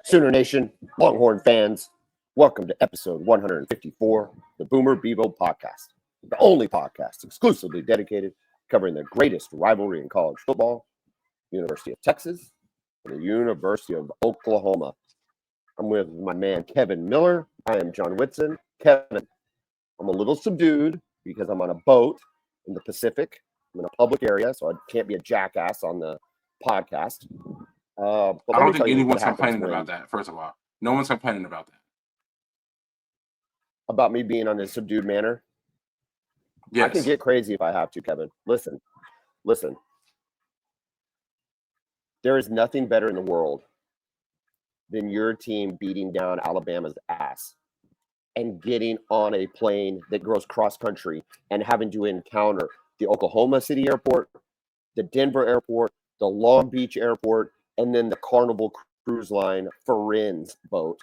Sooner Nation, Longhorn fans, welcome to episode 154, the Bevo Podcast, the only podcast exclusively dedicated covering the greatest rivalry in college football, University of Texas and the University of Oklahoma. I'm with my man, Kevin Miller. I am John Whitson. Kevin, I'm a little subdued because I'm on a boat in the Pacific. I'm in a public area, so I can't be a jackass on the podcast. But I don't think anyone's complaining about that, first of all. No one's complaining about that. About me being on a subdued manner? Yes. I can get crazy if I have to, Kevin. Listen. There is nothing better in the world than your team beating down Alabama's ass and getting on a plane that goes cross-country and having to encounter the Oklahoma City airport, the Denver airport, the Long Beach airport, and then the Carnival Cruise Line Friends boat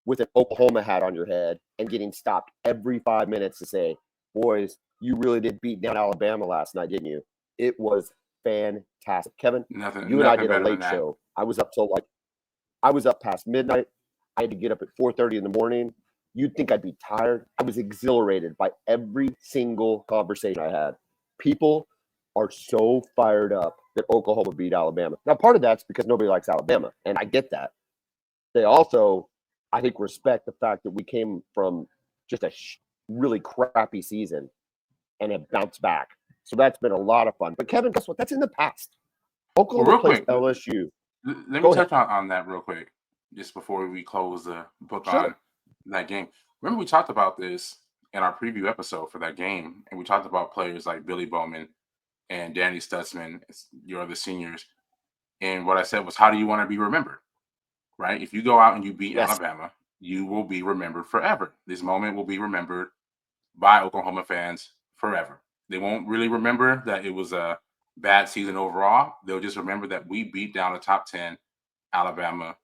with an Oklahoma hat on your head and getting stopped every 5 minutes to say, boys, you really did beat down Alabama last night, didn't you? It was fantastic. Kevin, you and I did a late show. I was up past midnight. I had to get up at 4:30 in the morning. You'd think I'd be tired. I was exhilarated by every single conversation I had. People are so fired up that Oklahoma beat Alabama. Now, part of that's because nobody likes Alabama, and I get that. They also, I think, respect the fact that we came from just a really crappy season and have bounced back. So that's been a lot of fun. But, Kevin, guess what? That's in the past. Oklahoma plays LSU. Let me touch on that real quick, just before we close the book on that game. Remember, we talked about this in our preview episode for that game, and we talked about players like Billy Bowman and Danny Stutzman, your other seniors. And what I said was, how do you want to be remembered? Right? If you go out and you beat Alabama, you will be remembered forever. This moment will be remembered by Oklahoma fans forever. They won't really remember that it was a bad season overall. They'll just remember that we beat down a top 10 Alabama,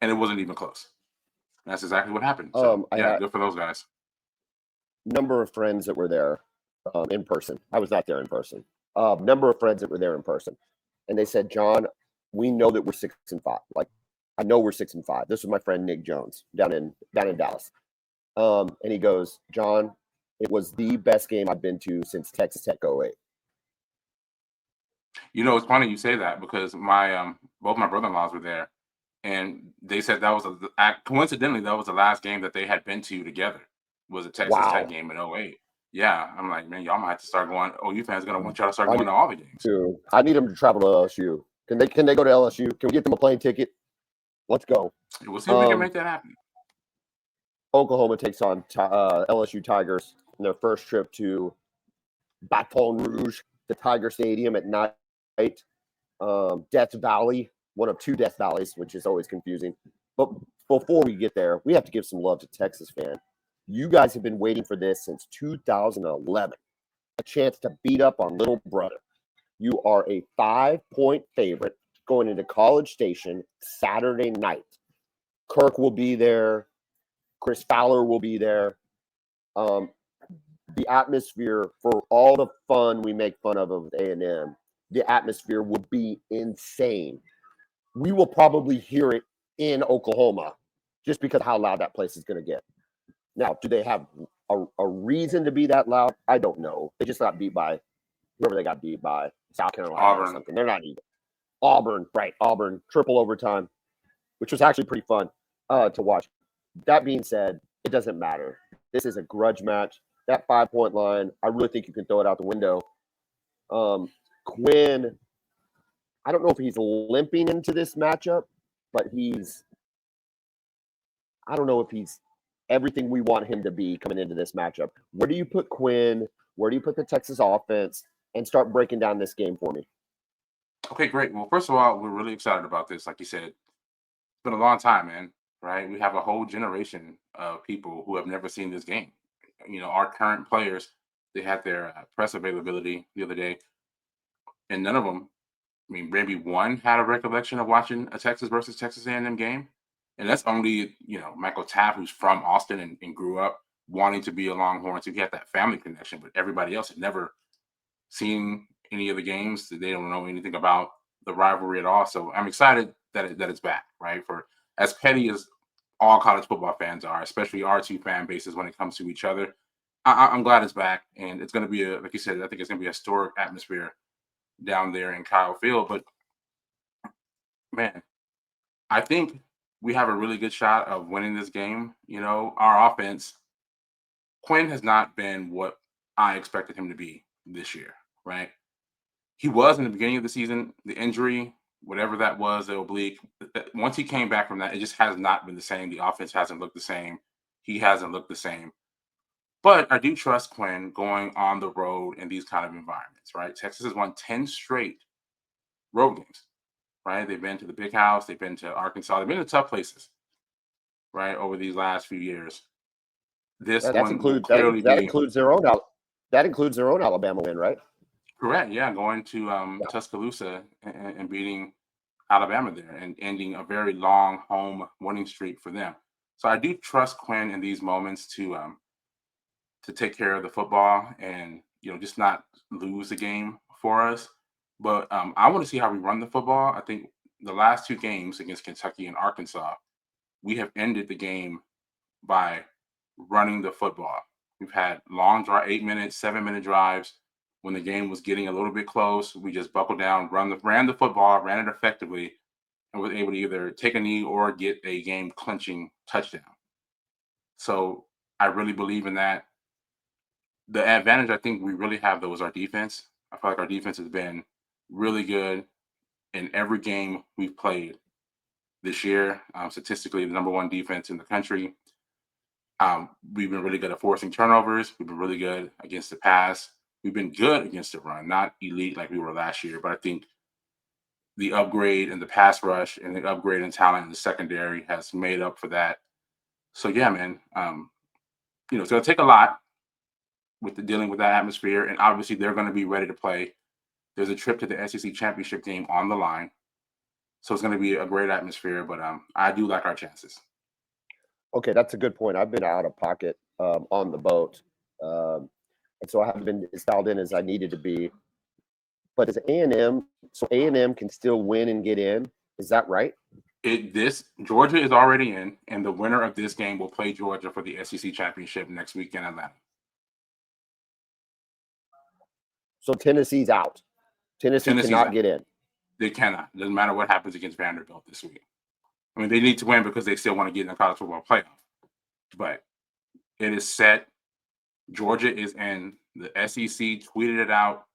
and it wasn't even close. That's exactly what happened. So, good for those guys. Number of friends that were there in person. I was not there in person. Number of friends that were there in person. And they said, John, we know that we're 6-5. Like, I know we're 6-5. This was my friend Nick Jones down in Dallas. And he goes, John, it was the best game I've been to since Texas Tech 08. You know, it's funny you say that because my both my brother-in-laws were there, and they said that was coincidentally that was the last game that they had been to together. Was a Texas Tech game in 08. Yeah, I'm like, man, y'all might have to start going. OU fans gonna want y'all to start going to all the games. I need them to travel to LSU. Can they go to LSU? Can we get them a plane ticket? Let's go. We'll see if we can make that happen. Oklahoma takes on LSU Tigers in their first trip to Baton Rouge, the Tiger Stadium at night. Death Valley, one of two Death Valleys, which is always confusing. But before we get there, we have to give some love to Texas fan. You guys have been waiting for this since 2011, a chance to beat up on little brother. You are a 5-point favorite going into College Station Saturday night. Kirk will be there. Chris Fowler will be there. The atmosphere, for all the fun we make fun of A&M, the atmosphere will be insane. We will probably hear it in Oklahoma just because of how loud that place is going to get. Now, do they have a reason to be that loud? I don't know. They just got beat by whoever they got beat by, South Carolina or something. They're not even. Auburn, triple overtime, which was actually pretty fun to watch. That being said, it doesn't matter. This is a grudge match. That 5-point line, I really think you can throw it out the window. Quinn, I don't know if he's limping into this matchup, but I don't know if he's everything we want him to be coming into this matchup. Where do you put Quinn? Where do you put the Texas offense? And start breaking down this game for me. Okay, great. Well, first of all, we're really excited about this. Like you said, it's been a long time, man, right? We have a whole generation of people who have never seen this game. You know, our current players, they had their press availability the other day, and none of them, maybe one had a recollection of watching a Texas versus Texas A&M game. And that's only, Michael Taft, who's from Austin and grew up wanting to be a Longhorn. So he had that family connection, but everybody else had never seen any of the games. They don't know anything about the rivalry at all. So I'm excited that it's back, right? For as petty as all college football fans are, especially our two fan bases when it comes to each other, I'm glad it's back, and it's going to be like you said, I think it's going to be a historic atmosphere down there in Kyle Field. But man, I think we have a really good shot of winning this game. Our offense, Quinn has not been what I expected him to be this year, right? He was in the beginning of the season, the injury, whatever that was, the oblique. Once he came back from that, it just has not been the same. The offense hasn't looked the same. He hasn't looked the same. But I do trust Quinn going on the road in these kind of environments, right? Texas has won 10 straight road games, right? They've been to the Big House. They've been to Arkansas. They've been to tough places, right, over these last few years. This one will clearly that includes their own Alabama win, right? Correct. Yeah, going to Tuscaloosa and beating Alabama there and ending a very long home winning streak for them. So I do trust Quinn in these moments to take care of the football and just not lose the game for us. But I want to see how we run the football. I think the last two games against Kentucky and Arkansas, we have ended the game by running the football. We've had long drive, 8-minute, 7-minute drives. When the game was getting a little bit close, we just buckled down, ran the football, ran it effectively, and was able to either take a knee or get a game-clinching touchdown. So I really believe in that. The advantage I think we really have, though, is our defense. I feel like our defense has been really good in every game we've played this year. Statistically, the number one defense in the country. We've been really good at forcing turnovers. We've been really good against the pass. We've been good against the run, not elite like we were last year, but I think the upgrade in the pass rush and the upgrade in talent in the secondary has made up for that. So yeah, man, it's going to take a lot with dealing with that atmosphere, and obviously they're going to be ready to play. There's a trip to the SEC championship game on the line, so it's going to be a great atmosphere. But I do like our chances. Okay, that's a good point. I've been out of pocket on the boat. And so I haven't been as dialed in as I needed to be. But is A&M, so A&M can still win and get in? Is that right? Georgia is already in, and the winner of this game will play Georgia for the SEC championship next week in Atlanta. So Tennessee's out. Tennessee cannot get in. They cannot. It doesn't matter what happens against Vanderbilt this week. I mean, they need to win because they still want to get in the college football playoff. But it is set. Georgia is in. The SEC tweeted it out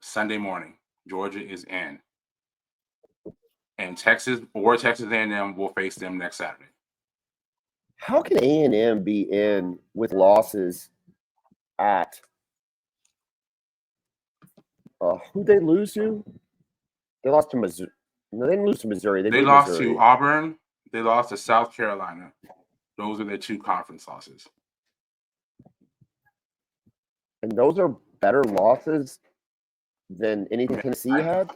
Sunday morning. Georgia is in. And Texas A&M will face them next Saturday. How can A&M be in with losses at who they lose to? They lost to Missouri. No, they didn't lose to Missouri. They lost to Auburn. They lost to South Carolina. Those are their two conference losses. And those are better losses than anything Tennessee had?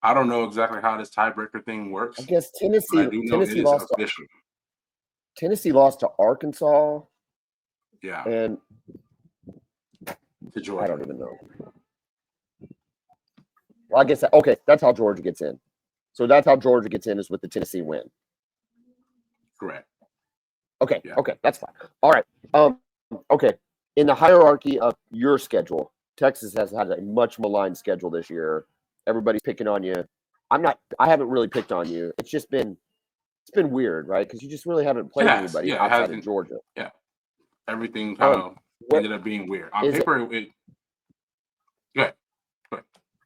I don't know exactly how this tiebreaker thing works. I guess Tennessee lost to Arkansas. Yeah. And to Georgia. I don't even know. Well, I guess that's how Georgia gets in. So that's how Georgia gets in is with the Tennessee win. Correct. Okay. Yeah. Okay, that's fine. All right. Okay. In the hierarchy of your schedule, Texas has had a much maligned schedule this year. Everybody's picking on you. I haven't really picked on you. It's been weird, right? Because you just really haven't played anybody outside of Georgia. Yeah. Everything kind of ended up being weird. On paper, go ahead.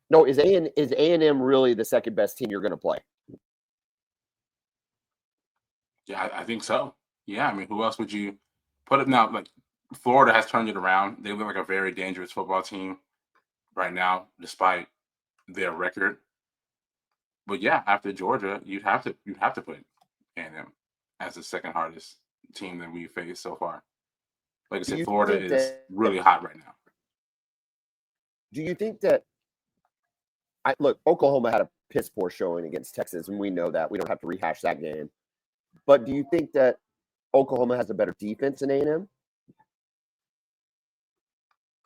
No, is A&M really the second best team you're going to play? Yeah, I think so. Yeah, I mean, who else would you put it now? Like Florida has turned it around. They look like a very dangerous football team right now, despite their record. But yeah, after Georgia, you'd have to put A&M as the second hardest team that we faced so far. Like I said, Florida is really hot right now. Do you think that? Look, Oklahoma had a piss poor showing against Texas, and we know that. We don't have to rehash that game. But do you think that Oklahoma has a better defense than A&M?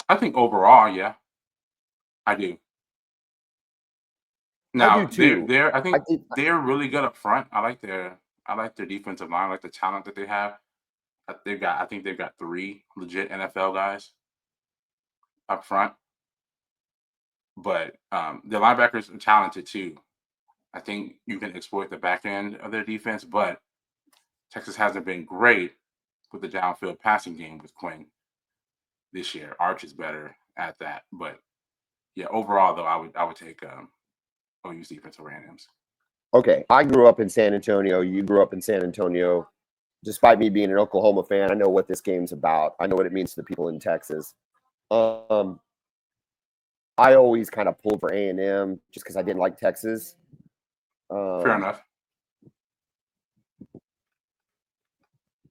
I think overall, yeah, I do. Now too. they're I I think think they're really good up front. I like their defensive line. I like the talent that they have. I think they've got 3 legit NFL guys up front, but their linebackers are talented too. I think you can exploit the back end of their defense, but Texas hasn't been great with the downfield passing game with Quinn this year. Arch is better at that, but yeah, overall though, I would take OU's defense over A&M's. okay. I grew up in San Antonio. You grew up in San Antonio. Despite me being an Oklahoma fan, I know what this game's about. I know what it means to the people in Texas. Um, I always kind of pulled for A&M just because I didn't like Texas. Fair enough.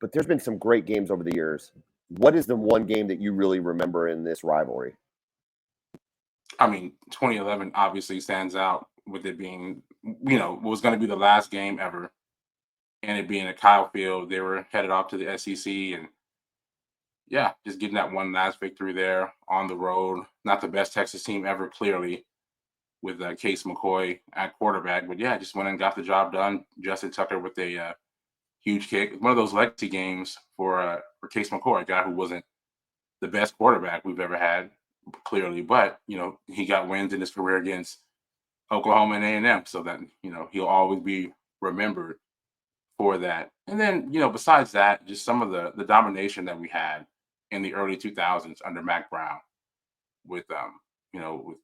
But there's been some great games over the years. What is the one game that you really remember in this rivalry? I mean, 2011 obviously stands out with it being, was going to be the last game ever, and it being at Kyle Field. They were headed off to the SEC, and yeah, just getting that one last victory there on the road. Not the best Texas team ever, clearly, with Case McCoy at quarterback, but yeah, just went and got the job done. Justin Tucker with a huge kick. One of those legacy games for Case McCoy, a guy who wasn't the best quarterback we've ever had, clearly, but he got wins in his career against Oklahoma and A&M, so that he'll always be remembered for that. And then besides that, just some of the domination that we had in the early 2000s under Mac Brown with with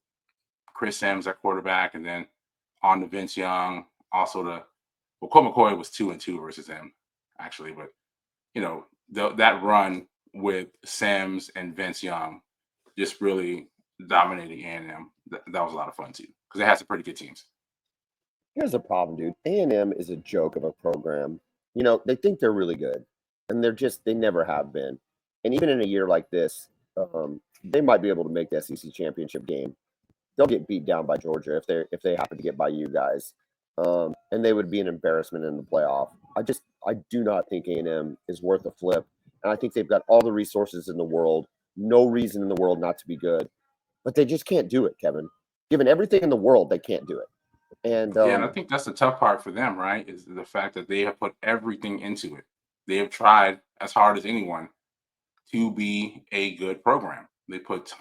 Chris Sims at quarterback, and then on to Vince Young. Also Colt McCoy was 2-2 versus him actually, but that run with Sims and Vince Young just really dominating A&M. That was a lot of fun too, because they had some pretty good teams. Here's the problem, dude. A&M is a joke of a program. They think they're really good, and they never have been. And even in a year like this, they might be able to make the SEC championship game. They'll get beat down by Georgia if they happen to get by you guys, and they would be an embarrassment in the playoff. I do not think A&M is worth a flip, and I think they've got all the resources in the world, no reason in the world not to be good, but they just can't do it, Kevin. Given everything in the world, they can't do it. And Yeah, and I think that's the tough part for them, right? Is the fact that they have put everything into it. They have tried as hard as anyone to be a good program. They put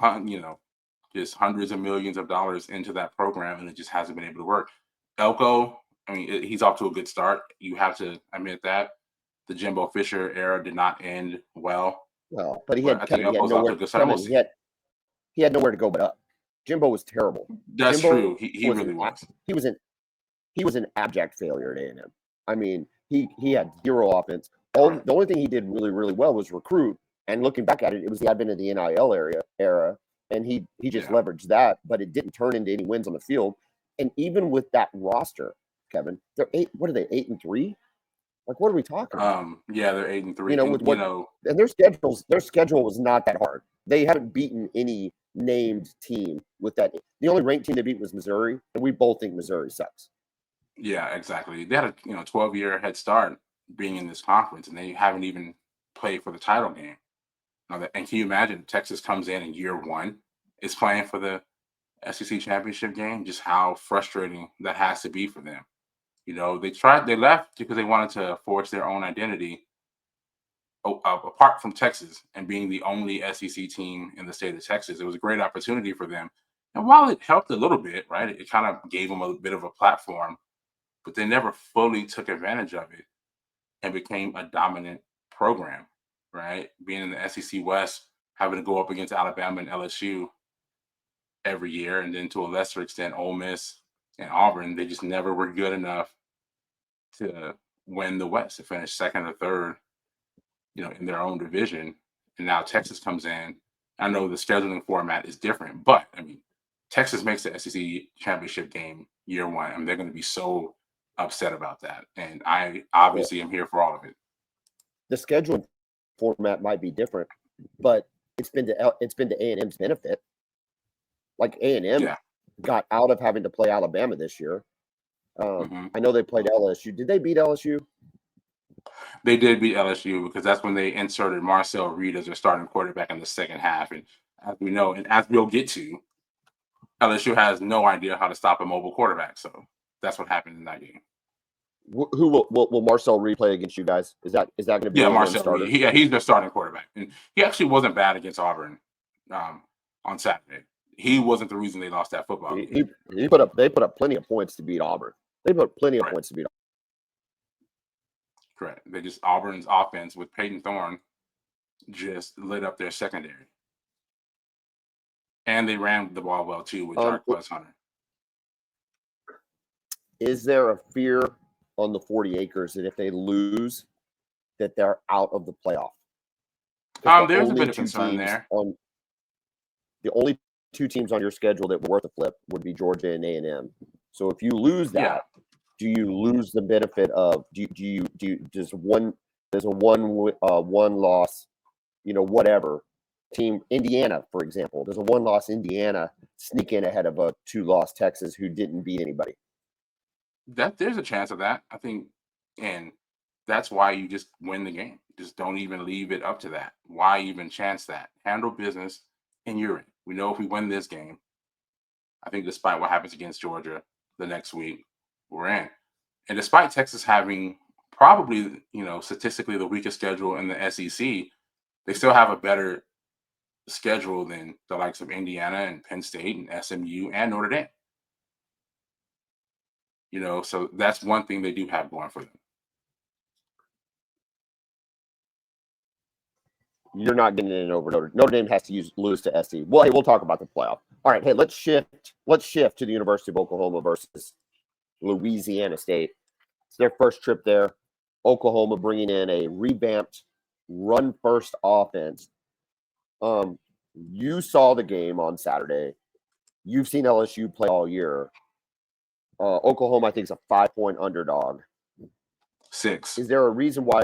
just hundreds of millions of dollars into that program, and it just hasn't been able to work. Elko, I mean, he's off to a good start. You have to admit that the Jimbo Fisher era did not end well. well, but But I think Elko's off to a good start. We'll see. He had nowhere to go but up. Jimbo was terrible. That's Jimbo true. He really was. He was an abject failure at A&M. I mean, he had zero offense. The only thing he did really, really well was recruit. And looking back at it, it was the advent of the NIL era, and he just leveraged that, but it didn't turn into any wins on the field. And even with that roster, Kevin, they're 8. What are they? 8-3? Like, what are we talking about? Yeah, they're 8-3. And their schedule was not that hard. They haven't beaten any named team with that. The only ranked team they beat was Missouri, and we both think Missouri sucks. Yeah, exactly. They had a 12-year head start being in this conference, and they haven't even played for the title game. And can you imagine Texas comes in year one, is playing for the SEC championship game? Just how frustrating that has to be for them. They left because they wanted to forge their own identity apart from Texas and being the only SEC team in the state of Texas. It was a great opportunity for them. And while it helped a little bit, right, it kind of gave them a bit of a platform, but they never fully took advantage of it and became a dominant program, right? Being in the SEC West, having to go up against Alabama and LSU every year, and then to a lesser extent, Ole Miss and Auburn, they just never were good enough to win the West, to finish second or third, in their own division. And now Texas comes in. I know the scheduling format is different, but I mean, Texas makes the SEC championship game year one. I mean, they're going to be so upset about that. And I obviously am here for all of it. The scheduling format might be different, but it's been to A&M's benefit. Like A&M got out of having to play Alabama this year. I know they played LSU. Did they beat LSU? They did beat LSU because that's when they inserted Marcel Reed as their starting quarterback in the second half. And as we know, and as we'll get to, LSU has no idea how to stop a mobile quarterback. So that's what happened in that game. Who will Marcel Reed play against you guys? Is that going to be Yeah, a one Marcel starter? Reed. He's their starting quarterback, and he actually wasn't bad against Auburn on Saturday. He wasn't the reason they lost that football game. They put up plenty of points to beat Auburn. They put up plenty of points to beat Auburn. Correct. They just Auburn's offense with Peyton Thorne just lit up their secondary. And they ran the ball well too with Jarquez Hunter. Is there a fear on the 40 acres that if they lose, that they're out of the playoff? There's a bit of concern there. The only two teams on your schedule that were worth a flip would be Georgia and A&M. So if you lose that, do you lose the benefit of does a one loss, whatever team, Indiana, for example, does a one loss Indiana sneak in ahead of a 2-loss Texas who didn't beat anybody? There's a chance of that, I think, and that's why you just win the game. Just don't even leave it up to that. Why even chance that? Handle business, and you're in. We know if we win this game, I think despite what happens against Georgia the next week, we're in. And despite Texas having probably, statistically the weakest schedule in the SEC, they still have a better schedule than the likes of Indiana and Penn State and SMU and Notre Dame. So that's one thing they do have going for them. You're not getting in over Notre Dame has to lose to SC. Well, hey, we'll talk about the playoff. All right, hey, let's shift to the University of Oklahoma versus Louisiana State. It's their first trip there. Oklahoma bringing in a revamped run-first offense. You saw the game on Saturday. You've seen LSU play all year. Oklahoma, I think, is a 5-point underdog. 6. Is there a reason why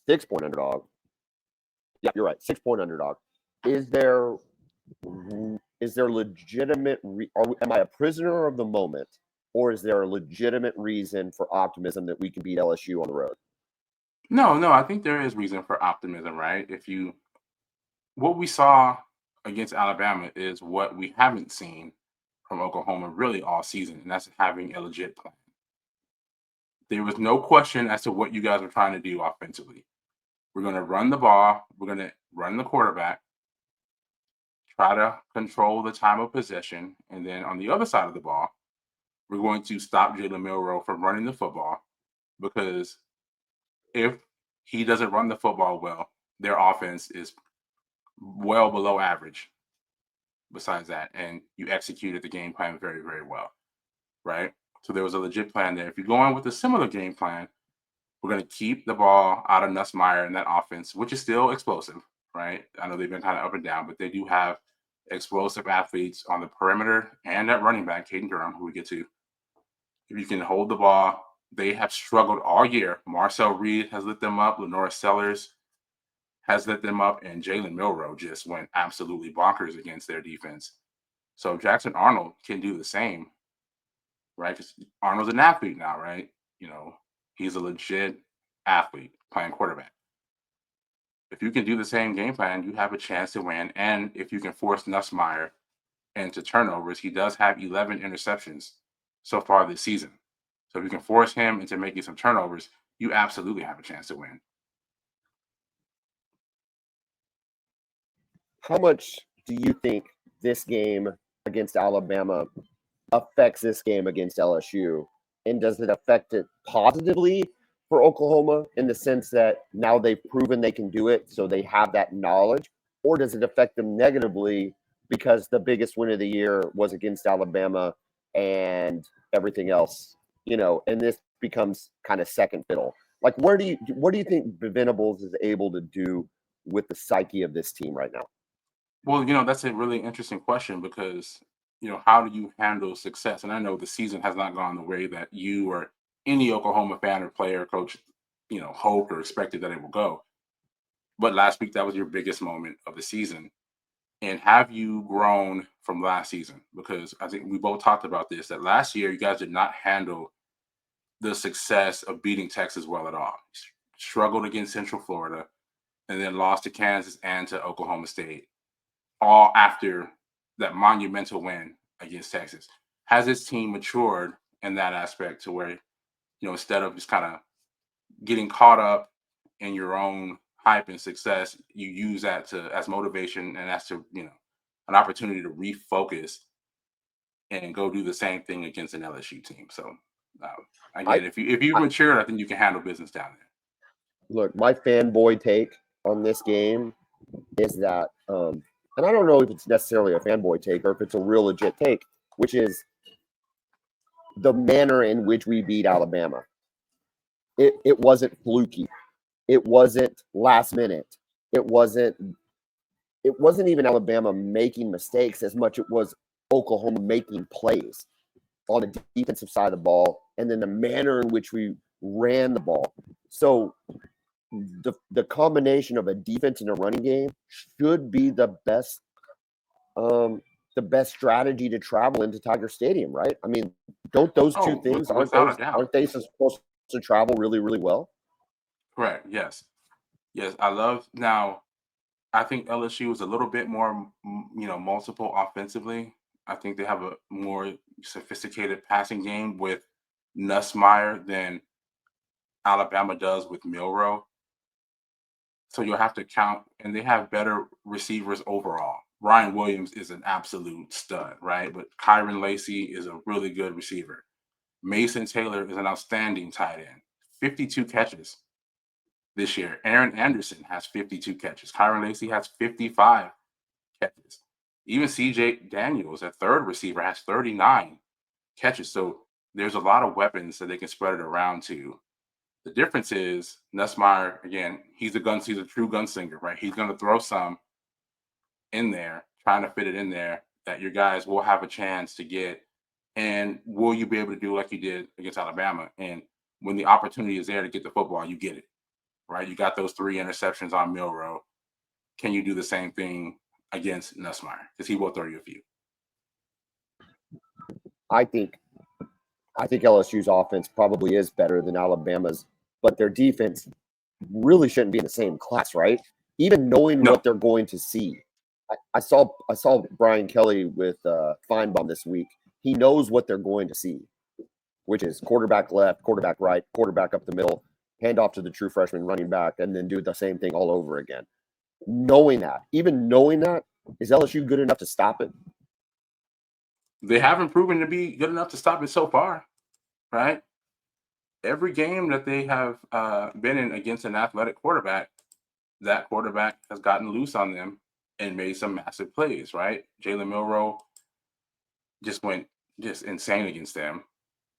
6-point underdog? Yeah, you're right. 6-point underdog. Is there legitimate? Am I a prisoner of the moment, or is there a legitimate reason for optimism that we can beat LSU on the road? No. I think there is reason for optimism, right? What we saw against Alabama is what we haven't seen from Oklahoma really all season, and that's having a legit plan. There was no question as to what you guys were trying to do offensively. We're going to run the ball. We're going to run the quarterback, try to control the time of possession. And then on the other side of the ball, we're going to stop Jalen Milroe from running the football, because if he doesn't run the football well, their offense is well below average besides that. And you executed the game plan very, very well, right? So there was a legit plan there. If you go in with a similar game plan, we're going to keep the ball out of Nussmeier in that offense, which is still explosive, right? I know they've been kind of up and down, but they do have explosive athletes on the perimeter and at running back, Caden Durham, who we get to. If you can hold the ball, they have struggled all year. Marcel Reed has lit them up. Lenora Sellers has lit them up. And Jalen Milroe just went absolutely bonkers against their defense. So Jackson Arnold can do the same, right? Because Arnold's an athlete now, right? He's a legit athlete playing quarterback. If you can do the same game plan, you have a chance to win. And if you can force Nussmeier into turnovers, he does have 11 interceptions so far this season. So if you can force him into making some turnovers, you absolutely have a chance to win. How much do you think this game against Alabama affects this game against LSU? And does it affect it positively for Oklahoma in the sense that now they've proven they can do it, so they have that knowledge? Or does it affect them negatively because the biggest win of the year was against Alabama and everything else, and this becomes kind of second fiddle? Like, what do you think Venables is able to do with the psyche of this team right now? Well, that's a really interesting question because, how do you handle success? And I know the season has not gone the way that you or any Oklahoma fan or player or coach, hoped or expected that it will go. But last week, that was your biggest moment of the season. And have you grown from last season? Because I think we both talked about this, that last year you guys did not handle the success of beating Texas well at all. Struggled against Central Florida and then lost to Kansas and to Oklahoma State, all after that monumental win against Texas. Has his team matured in that aspect to where, instead of just kind of getting caught up in your own hype and success, you use that as motivation and as to, an opportunity to refocus and go do the same thing against an LSU team. So again, if you've matured, I think you can handle business down there. Look, my fanboy take on this game is that, and I don't know if it's necessarily a fanboy take or if it's a real legit take, which is the manner in which we beat Alabama. It wasn't fluky. It wasn't last minute. It wasn't even Alabama making mistakes as much it was Oklahoma making plays on the defensive side of the ball, and then the manner in which we ran the ball. So the combination of a defense and a running game should be the best strategy to travel into Tiger Stadium, right? I mean, don't those two things aren't they supposed to travel really, really well? Correct. Yes. Now I think LSU is a little bit more, multiple offensively. I think they have a more sophisticated passing game with Nussmeier than Alabama does with Milroe. So you'll have to count, and they have better receivers overall. Ryan Williams is an absolute stud, right? But Kyron Lacey is a really good receiver. Mason Taylor is an outstanding tight end. 52 catches this year. Aaron Anderson has 52 catches. Kyron Lacey has 55 catches. Even CJ Daniels, a third receiver, has 39 catches. So there's a lot of weapons that they can spread it around to. The difference is Nussmeier, again, he's a true gunslinger, right? He's going to throw some in there, trying to fit it in there that your guys will have a chance to get. And will you be able to do like you did against Alabama? And when the opportunity is there to get the football, you get it, right? You got those 3 interceptions on Milroe. Can you do the same thing against Nussmeier? Because he will throw you a few. I think LSU's offense probably is better than Alabama's, but their defense really shouldn't be in the same class, right? Even knowing what they're going to see. I saw Brian Kelly with Feinbaum this week. He knows what they're going to see, which is quarterback left, quarterback right, quarterback up the middle, hand off to the true freshman running back, and then do the same thing all over again. Knowing that, is LSU good enough to stop it? They haven't proven to be good enough to stop it so far, right? Every game that they have been in against an athletic quarterback, that quarterback has gotten loose on them and made some massive plays, right? Jalen Milroe just went insane against them.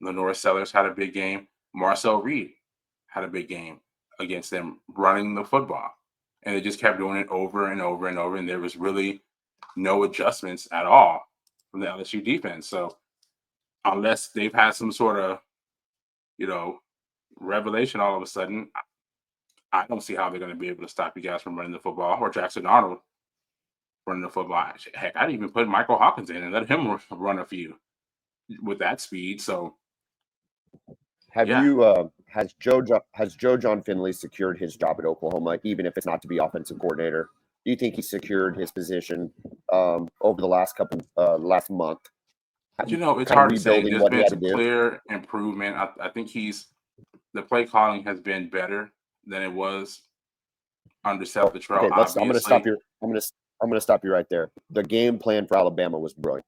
Lenore Sellers had a big game. Marcel Reed had a big game against them running the football. And they just kept doing it over and over and over. And there was really no adjustments at all from the LSU defense. So unless they've had some sort of, revelation all of a sudden, I don't see how they're going to be able to stop you guys from running the football, or Jackson Arnold running the football. Heck, I'd even put Michael Hawkins in and let him run a few with that speed. So has Joe John Finley secured his job at Oklahoma, even if it's not to be offensive coordinator? Do you think he secured his position over the last month? It's hard to say. There's been some clear improvement. I think the play calling has been better than it was under Seth Luttrell. Okay, I'm going to stop you. I'm going to stop you right there. The game plan for Alabama was brilliant.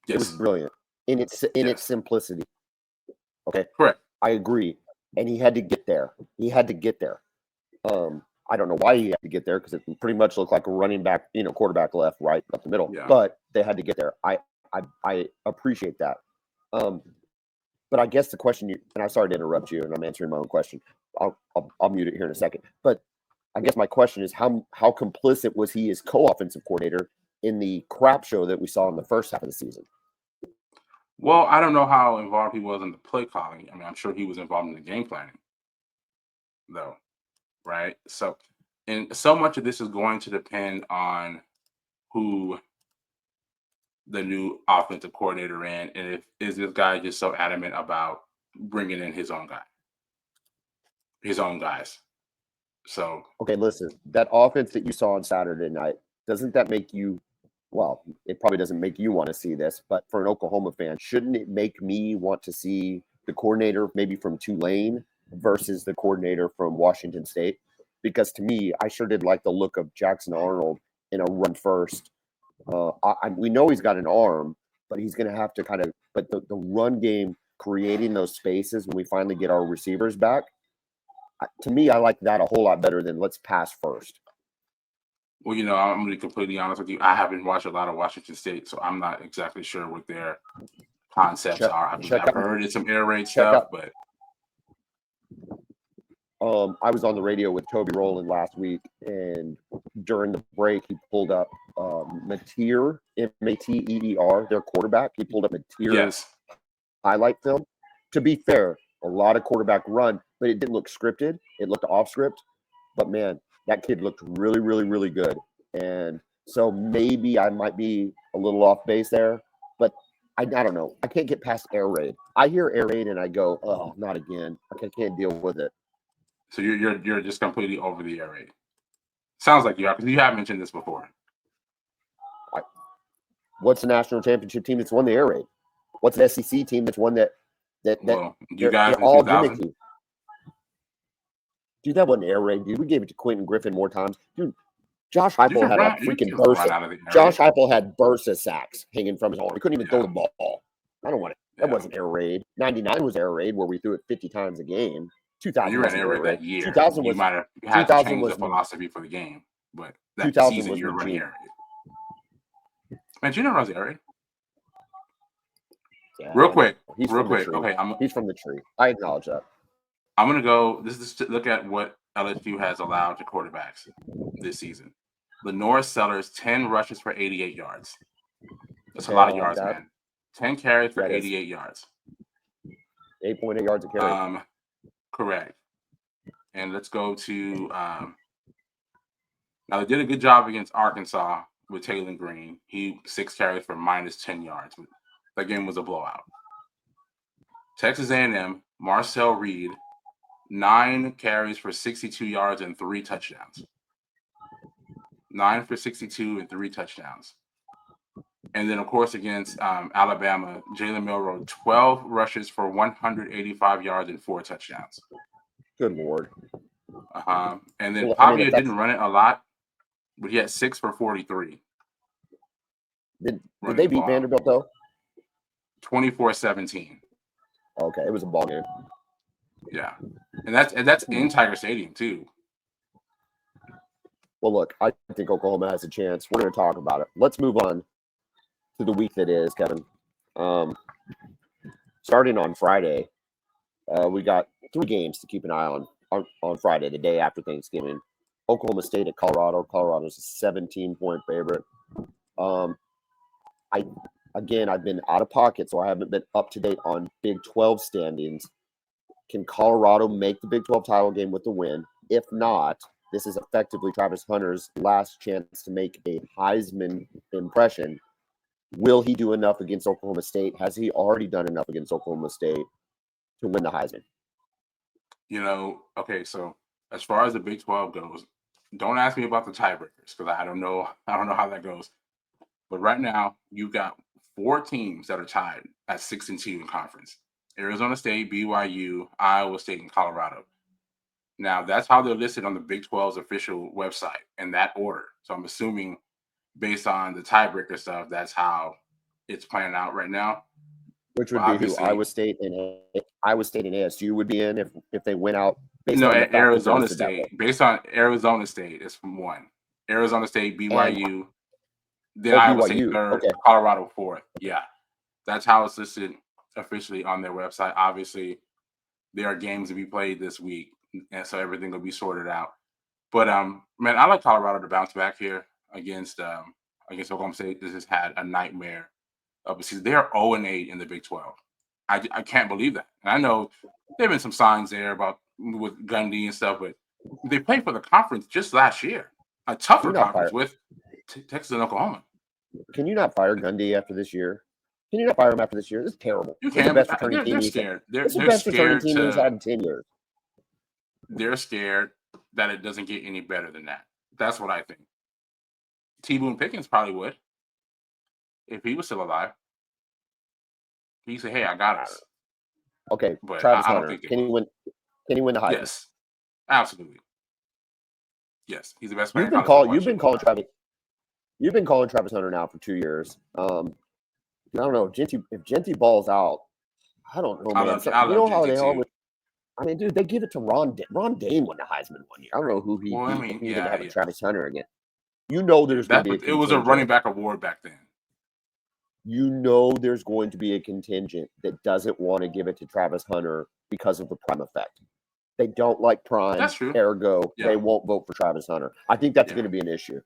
Yes. It was brilliant in its simplicity. Okay, correct. I agree, and he had to get there. I don't know why he had to get there, because it pretty much looked like a running back, quarterback left, right, up the middle. Yeah. But they had to get there. I appreciate that. But I guess the question, and I'm sorry to interrupt you, and I'm answering my own question. I'll mute it here in a second. But I guess my question is, how complicit was he as co-offensive coordinator in the crap show that we saw in the first half of the season? Well, I don't know how involved he was in the play calling. I mean, I'm sure he was involved in the game planning, though, right? So, and so much of this is going to depend on who the new offensive coordinator in, and is this guy just so adamant about bringing in his own guys. So okay, listen, that offense that you saw on Saturday night, doesn't that make you well, it probably doesn't make you want to see this, but for an Oklahoma fan, shouldn't it make me want to see the coordinator maybe from Tulane versus the coordinator from Washington State? Because to me, I sure did like the look of Jackson Arnold in a run first. We know he's got an arm, but he's going to have to kind of. But the run game, creating those spaces when we finally get our receivers back, to me, I like that a whole lot better than let's pass first. Well, I'm going to be completely honest with you. I haven't watched a lot of Washington State, so I'm not exactly sure what their concepts are. I've heard it's some air raid stuff, but I was on the radio with Toby Rowland last week, and during the break, he pulled up Mateer, Mateer, their quarterback. He pulled up Mateer's highlight film. To be fair, a lot of quarterback run, but it didn't look scripted. It looked off script. But man, that kid looked really, really, really good. And so maybe I might be a little off base there, but I don't know. I can't get past air raid. I hear air raid and I go, oh, not again. I can't deal with it. So you're just completely over the air raid. Sounds like you are, because you have mentioned this before. What's the national championship team that's won the air raid? What's the SEC team that's won that? Well, you guys they're all gimmicky. Dude, that wasn't air raid, dude. We gave it to Quentin Griffin more times. Dude, Josh Heupel had a freaking burst. Josh Heupel had bursts of sacks hanging from his arm. He couldn't even throw the ball. I don't want it. That wasn't air raid. 99 was air raid where we threw it 50 times a game. 2000 you were in air raid that year. 2000 you might have had to change the philosophy for the game, but that season you were running air raid. Man, do you know I was air raid? Yeah, real quick. Okay, he's from the tree. I acknowledge that. I'm gonna go. This is to look at what LSU has allowed to quarterbacks this season. Lenore Sellers, 10 rushes for 88 yards. That's a lot of yards, man. 10 carries for 88 yards. 8.8 yards a carry. Correct. And let's go to now they did a good job against Arkansas with Taylor Green. He 6 carries for minus 10 yards. That game was a blowout. Texas A&M, Marcel Reed, 9 carries for 62 yards and 3 touchdowns. 9 for 62 and 3 touchdowns. And then, of course, against Alabama, Jalen Milroe, 12 rushes for 185 yards and 4 touchdowns. Good Lord. And then Pavia didn't run it a lot, but he had 6 for 43. Did they beat Vanderbilt, though? 24-17. Okay, it was a ball game. Yeah, and that's in Tiger Stadium too. Well, look, I think Oklahoma has a chance. We're going to talk about it. Let's move on to the week that is, Kevin. Starting on Friday, we got 3 games to keep an eye on Friday, the day after Thanksgiving. Oklahoma State at Colorado. Colorado's a 17-point favorite. I've been out of pocket, so I haven't been up to date on Big 12 standings. Can Colorado make the Big 12 title game with the win? If not, this is effectively Travis Hunter's last chance to make a Heisman impression. Will he do enough against Oklahoma State? Has he already done enough against Oklahoma State to win the Heisman? Okay, so as far as the Big 12 goes, don't ask me about the tiebreakers because I don't know how that goes. But right now, you've got 4 teams that are tied at 6-2 in conference. Arizona State, BYU, Iowa State, and Colorado. Now, that's how they're listed on the Big 12's official website in that order. So I'm assuming based on the tiebreaker stuff, that's how it's playing out right now. Which would be who? Iowa State and ASU would be in if they went out. Arizona State. Based on Arizona State, it's from 1. Arizona State, BYU, then Iowa State 3rd, Colorado 4th. Yeah, that's how it's listed officially on their website. Obviously, there are games to be played this week, and so everything will be sorted out. But man, I like Colorado to bounce back here against Oklahoma State. This has had a nightmare of a season. They are 0-8 in the Big 12. I can't believe that. And I know there have been some signs there about with Gundy and stuff, but they played for the conference just last year, a tougher conference with Texas and Oklahoma. Can you not fire Gundy after this year? Can you not fire him after this year? This is terrible. You can. They're scared. They're the best returning team he's had in 10 years. They're scared that it doesn't get any better than that. That's what I think. T. Boone Pickens probably would. if he was still alive, he say, "Hey, I got us." Okay, But Travis I don't Hunter. think they Can he will. win? Can he win the Heisman? Yes, absolutely. Yes, he's the best player You've in been college football. calling. You've been calling Travis Hunter now for 2 years. I don't know if Genty balls out. I don't know, man. I You know love how they Genty are too. with. I mean, dude, they give it to Ron. Ron Dane won the Heisman 1 year. I don't know who he. Well, I If mean, he's gonna have a yeah. Travis Hunter again. You know, there's going to be a It was a running contingent. back award back then. You know, there's going to be a contingent that doesn't want to give it to Travis Hunter because of the prime effect. They don't like prime. That's true. Ergo, Yeah. they won't vote for Travis Hunter. I think that's going to be an issue.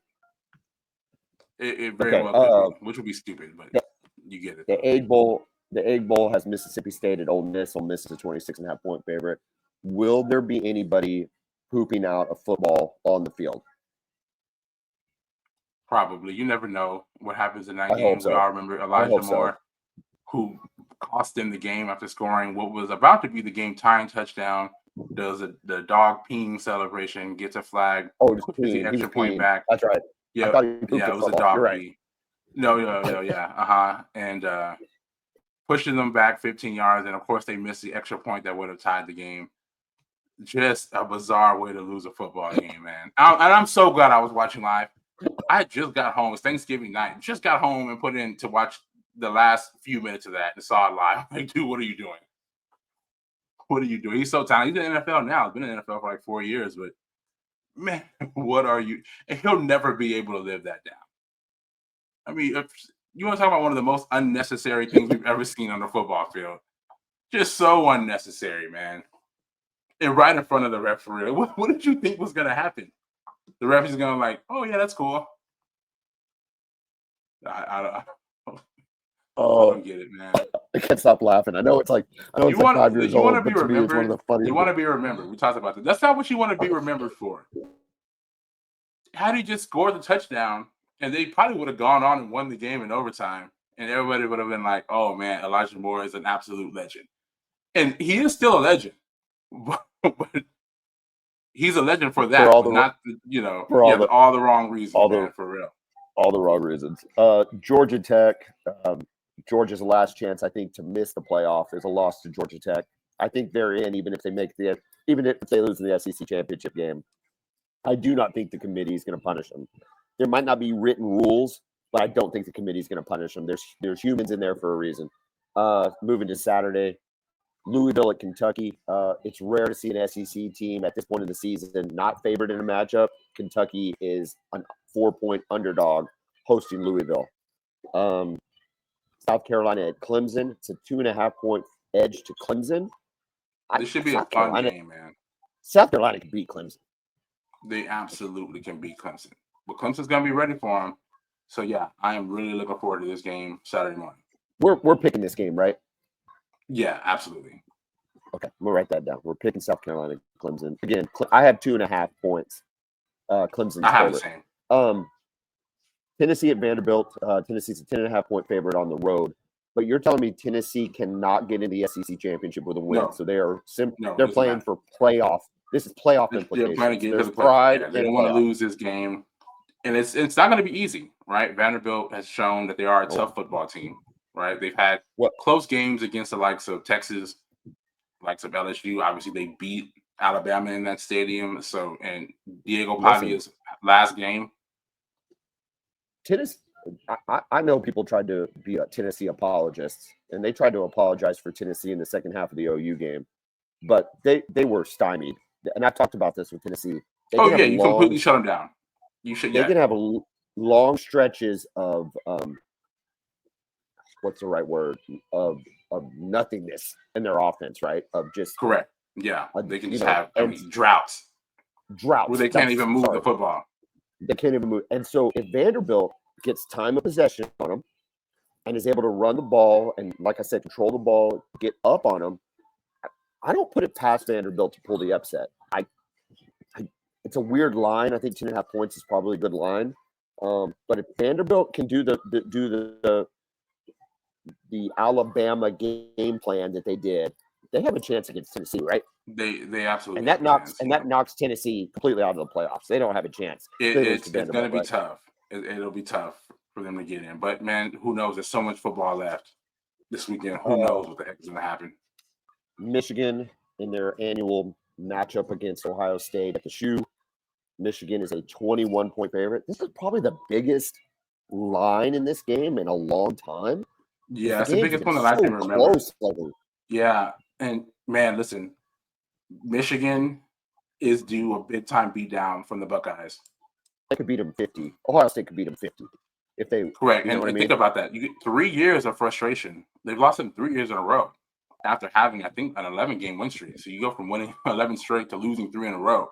It very well could be, which would be stupid, but you get it. The Egg Bowl has Mississippi State at Ole Miss. Ole Miss is a 26.5-point favorite. Will there be anybody pooping out a football on the field? Probably. You never know what happens in that game. Hope so. We all remember Elijah Moore, who cost them the game after scoring what was about to be the game-tying touchdown. Does the dog peeing celebration, gets a flag, pushes the extra point back. That's right. Yeah, it was a dog pee. No, yeah, and pushing them back 15 yards, and of course they missed the extra point that would have tied the game. Just a bizarre way to lose a football game, man. And I'm so glad I was watching live. I just got home. It's Thanksgiving night. Just got home and put in to watch the last few minutes of that and saw it live. I'm like, dude, what are you doing? What are you doing? He's so talented. He's in the NFL now. He's been in the NFL for like 4 years, but man, what are you? And he'll never be able to live that down. I mean, if you want to talk about one of the most unnecessary things we've ever seen on the football field. Just so unnecessary, man. And right in front of the referee. What did you think was going to happen? The referee's going like, oh, yeah, that's cool. I don't get it, man. I can't stop laughing. I know it's like 5 years old, but to me, it's one of the funniest. You want to be remembered. We talked about that. That's not what you want to be remembered for. Had he just scored the touchdown, and they probably would have gone on and won the game in overtime, and everybody would have been like, oh, man, Elijah Moore is an absolute legend. And he is still a legend. But he's a legend for that, for all the wrong reasons, for real. All the wrong reasons. Georgia Tech, Georgia's last chance, I think, to miss the playoff is a loss to Georgia Tech. I think they're in, even if they lose in the SEC championship game. I do not think the committee is going to punish them. There might not be written rules, but I don't think the committee is going to punish them. There's humans in there for a reason. Moving to Saturday, Louisville at Kentucky. It's rare to see an SEC team at this point in the season not favored in a matchup. Kentucky is a 4-point underdog hosting Louisville. South Carolina at Clemson. It's a 2.5-point edge to Clemson. This should be a fun game, man. South Carolina can beat Clemson. They absolutely can beat Clemson. But Clemson's going to be ready for them. So, yeah, I am really looking forward to this game Saturday morning. We're picking this game, right? Yeah, absolutely. Okay, we'll write that down. We're picking South Carolina, Clemson. Again, I have 2.5 points. Clemson's I have favorite. the same. Tennessee at Vanderbilt. Tennessee's a 10.5-point favorite on the road. But you're telling me Tennessee cannot get in the SEC championship with a win. No. So they are they're playing for playoff. This is playoff implications. They're playing to There's pride. They don't want to lose this game. And it's not going to be easy, right? Vanderbilt has shown that they are a tough football team, right? They've had close games against the likes of Texas, likes of LSU. Obviously, they beat Alabama in that stadium. So, and Diego Pavia's last game. Tennessee. I know people tried to be a Tennessee apologists, and they tried to apologize for Tennessee in the second half of the OU game, but they were stymied. And I've talked about this with Tennessee. You completely shut them down. You should. They can have long stretches of what's the right word of nothingness in their offense, right? Of just correct. Yeah, they can just have droughts where they can't even move the football. They can't even move. And so if Vanderbilt gets time of possession on them and is able to run the ball and, like I said, control the ball, get up on them, I don't put it past Vanderbilt to pull the upset. It's a weird line. I think 10.5 points is probably a good line. But if Vanderbilt can do the Alabama game plan that they did, they have a chance against Tennessee, right? They absolutely. And that knocks Tennessee completely out of the playoffs. They don't have a chance. It's going to be tough. It'll be tough. for them to get in. But man, who knows? There's so much football left this weekend. Who knows what the heck is going to happen? Michigan in their annual matchup against Ohio State at the Shoe. Michigan is a 21-point favorite. This is probably the biggest line in this game in a long time. Yeah, it's the biggest one that I can remember. Lately. Yeah, and man, listen, Michigan is due a big time beatdown from the Buckeyes. They could beat them 50. Ohio State could beat them 50 if they. Correct, and think about that. You get 3 years of frustration. They've lost them 3 years in a row after having, I think, an 11-game win streak. So you go from winning 11 straight to losing 3 in a row.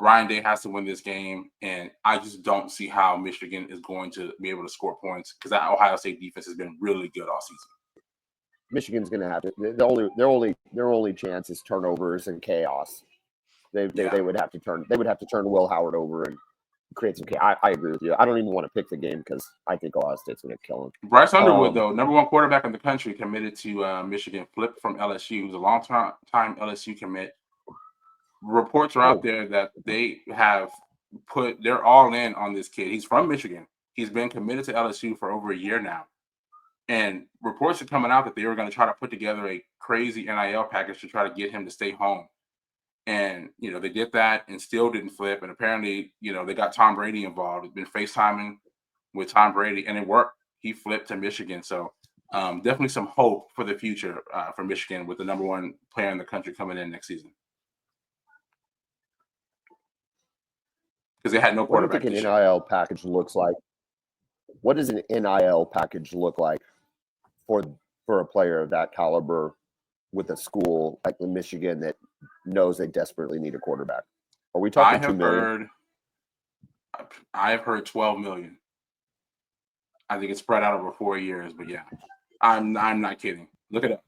Ryan Day has to win this game, and I just don't see how Michigan is going to be able to score points because that Ohio State defense has been really good all season. Michigan's going to have to. Their only chance is turnovers and chaos. They would have to turn. They would have to turn Will Howard over and create some chaos. I agree with you. I don't even want to pick the game because I think Ohio State's going to kill him. Bryce Underwood, though, number 1 quarterback in the country, committed to Michigan, flipped from LSU. Who's a long-time LSU commit. Reports are out there that they're all in on this kid. He's from Michigan. He's been committed to LSU for over a year now. And reports are coming out that they were going to try to put together a crazy NIL package to try to get him to stay home. And, they did that and still didn't flip. And apparently, they got Tom Brady involved. It's been FaceTiming with Tom Brady, and it worked. He flipped to Michigan. So definitely some hope for the future for Michigan with the number 1 player in the country coming in next season. Because they had no quarterback. What do you think an NIL package looks like? What does an NIL package look like for a player of that caliber with a school like Michigan that knows they desperately need a quarterback? Are we talking $2 million? I have heard $12 million. I think it's spread out over 4 years, but yeah, I'm not kidding. Look it up.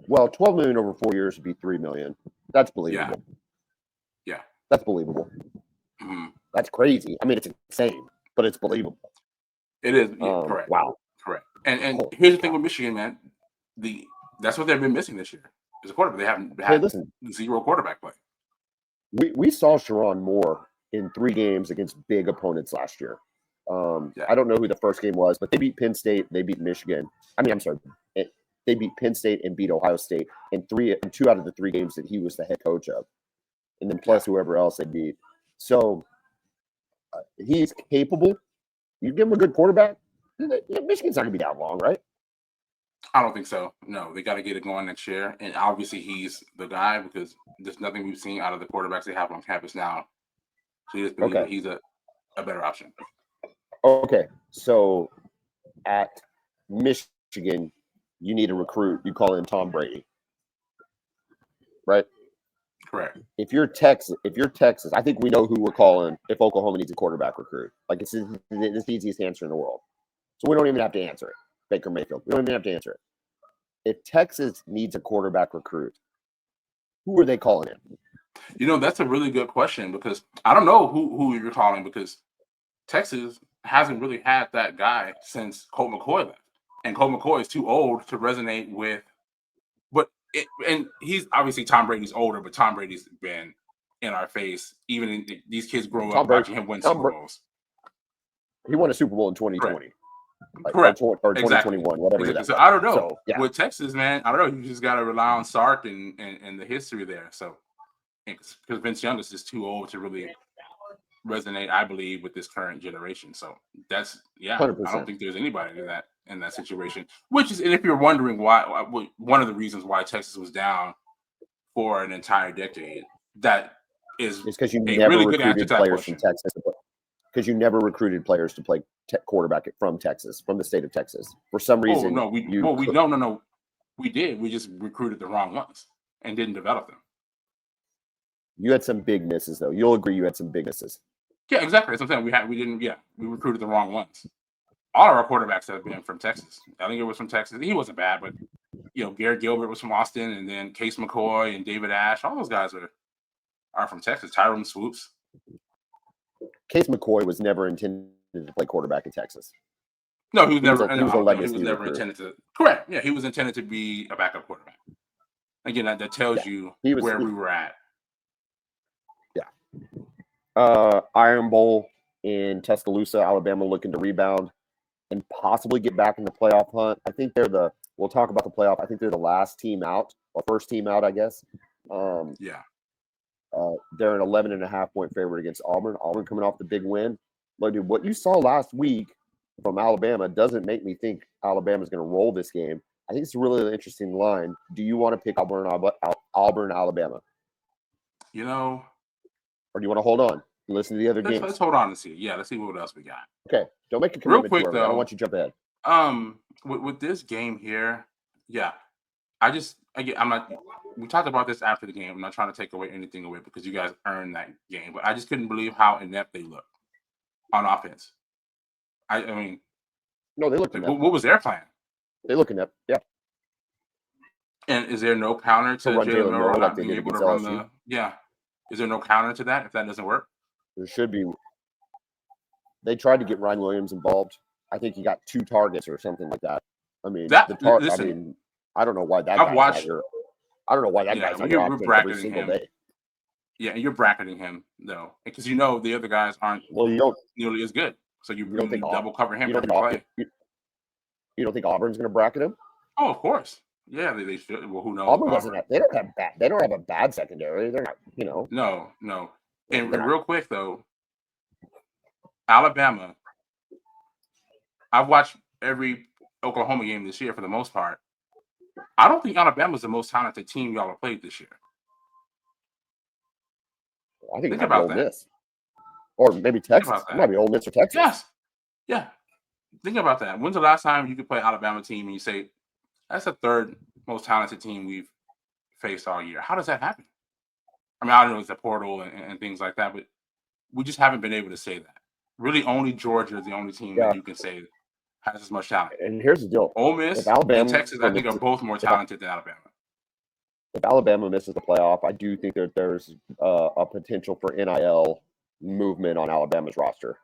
Well, $12 million over 4 years would be $3 million. That's believable. Yeah. That's believable. Mm-hmm. That's crazy. I mean, it's insane, but it's believable. It is. Yeah, correct. Wow. Correct. And here's the thing with Michigan, man. That's what they've been missing this year. Is a quarterback. They haven't had zero quarterback play. We saw Sharon Moore in 3 games against big opponents last year. I don't know who the first game was, but they beat Penn State. They beat Michigan. I'm sorry. They beat Penn State and beat Ohio State in 2 out of the 3 games that he was the head coach of. And then plus whoever else they beat. So he's capable. You give him a good quarterback, Michigan's not going to be down long, right? I don't think so. No, they got to get it going next year. And obviously he's the guy because there's nothing we've seen out of the quarterbacks they have on campus now. So you just believe that he's a better option. Okay. So at Michigan, you need a recruit. You call in Tom Brady. Right? Correct. If you're Texas, I think we know who we're calling if Oklahoma needs a quarterback recruit. Like it's the easiest answer in the world. So we don't even have to answer it. Baker Mayfield. We don't even have to answer it. If Texas needs a quarterback recruit, who are they calling in? That's a really good question because I don't know who you're calling because Texas hasn't really had that guy since Colt McCoy left. And Colt McCoy is too old to resonate with. And he's obviously Tom Brady's older, but Tom Brady's been in our face. Even these kids grow up watching him win Super Bowls. He won a Super Bowl in 2020. Correct. Or 2021, whatever. Exactly. So I don't know. With Texas, man, I don't know. You just got to rely on Sark and the history there. So because Vince Young is just too old to really resonate, I believe, with this current generation. So that's 100%. I don't think there's anybody in that situation. Which is, and if you're wondering why, one of the reasons why Texas was down for an entire decade, that is because you never really recruited players from Texas. Because you never recruited players to play quarterback from Texas, from the state of Texas. For some reason, we did. We just recruited the wrong ones and didn't develop them. You had some big misses, though. You'll agree you had some big misses. Yeah, exactly. That's what I'm saying. We recruited the wrong ones. All of our quarterbacks have been from Texas. Ellinger was from Texas. He wasn't bad, but Garrett Gilbert was from Austin, and then Case McCoy and David Ash. All those guys are from Texas. Tyrone Swoops. Case McCoy was never intended to play quarterback in Texas. No, he was never intended to. Correct. Yeah, he was intended to be a backup quarterback. Again, that tells you where we were at. Yeah. Iron Bowl in Tuscaloosa. Alabama looking to rebound and possibly get back in the playoff hunt. I think we'll talk about the playoff. I think they're the last team out, or first team out, I guess. Yeah. They're an 11.5-point favorite against Auburn. Auburn coming off the big win. But dude, what you saw last week from Alabama doesn't make me think Alabama's going to roll this game. I think it's a really interesting line. Do you want to pick Auburn, Alabama? You know, or do you want to hold on and listen to the other games? Let's hold on and see. Yeah, let's see what else we got. Okay, don't make a commitment real quick to it. I don't want you to jump ahead. With this game here, yeah, I'm not. We talked about this after the game. I'm not trying to take anything away because you guys earned that game, but I just couldn't believe how inept they looked on offense. I mean, no, they looked inept. What was their plan? They look inept, yeah. And is there no counter to Jalen Milroe not being able to run the? Yeah, is there no counter to that if that doesn't work? There should be. They tried to get Ryan Williams involved. I think he got 2 targets or something like that. I mean, I don't know why that. I don't know why that guy's on your offense every single day. Yeah, and you're bracketing him though, because the other guys aren't. Well, you don't nearly as good, so you don't think double cover him. You don't think Auburn's going to bracket him? Oh, of course. Yeah, they should. Well, who knows? Auburn doesn't have. They don't have a bad secondary. They're not. No. And real quick though, Alabama. I've watched every Oklahoma game this year for the most part. I don't think Alabama's the most talented team y'all have played this year. I think about Ole Miss, or maybe Texas. It might be Ole Miss or Texas. Yes. Yeah. Think about that. When's the last time you could play Alabama team and you say that's the 3rd most talented team we've faced all year? How does that happen? I mean, I don't know, it's the portal and things like that, but we just haven't been able to say that. Really, only Georgia is the only team that you can say has as much talent. And here's the deal: Ole Miss and Texas, I think, are both more talented than Alabama. If Alabama misses the playoff, I do think that there's a potential for NIL movement on Alabama's roster,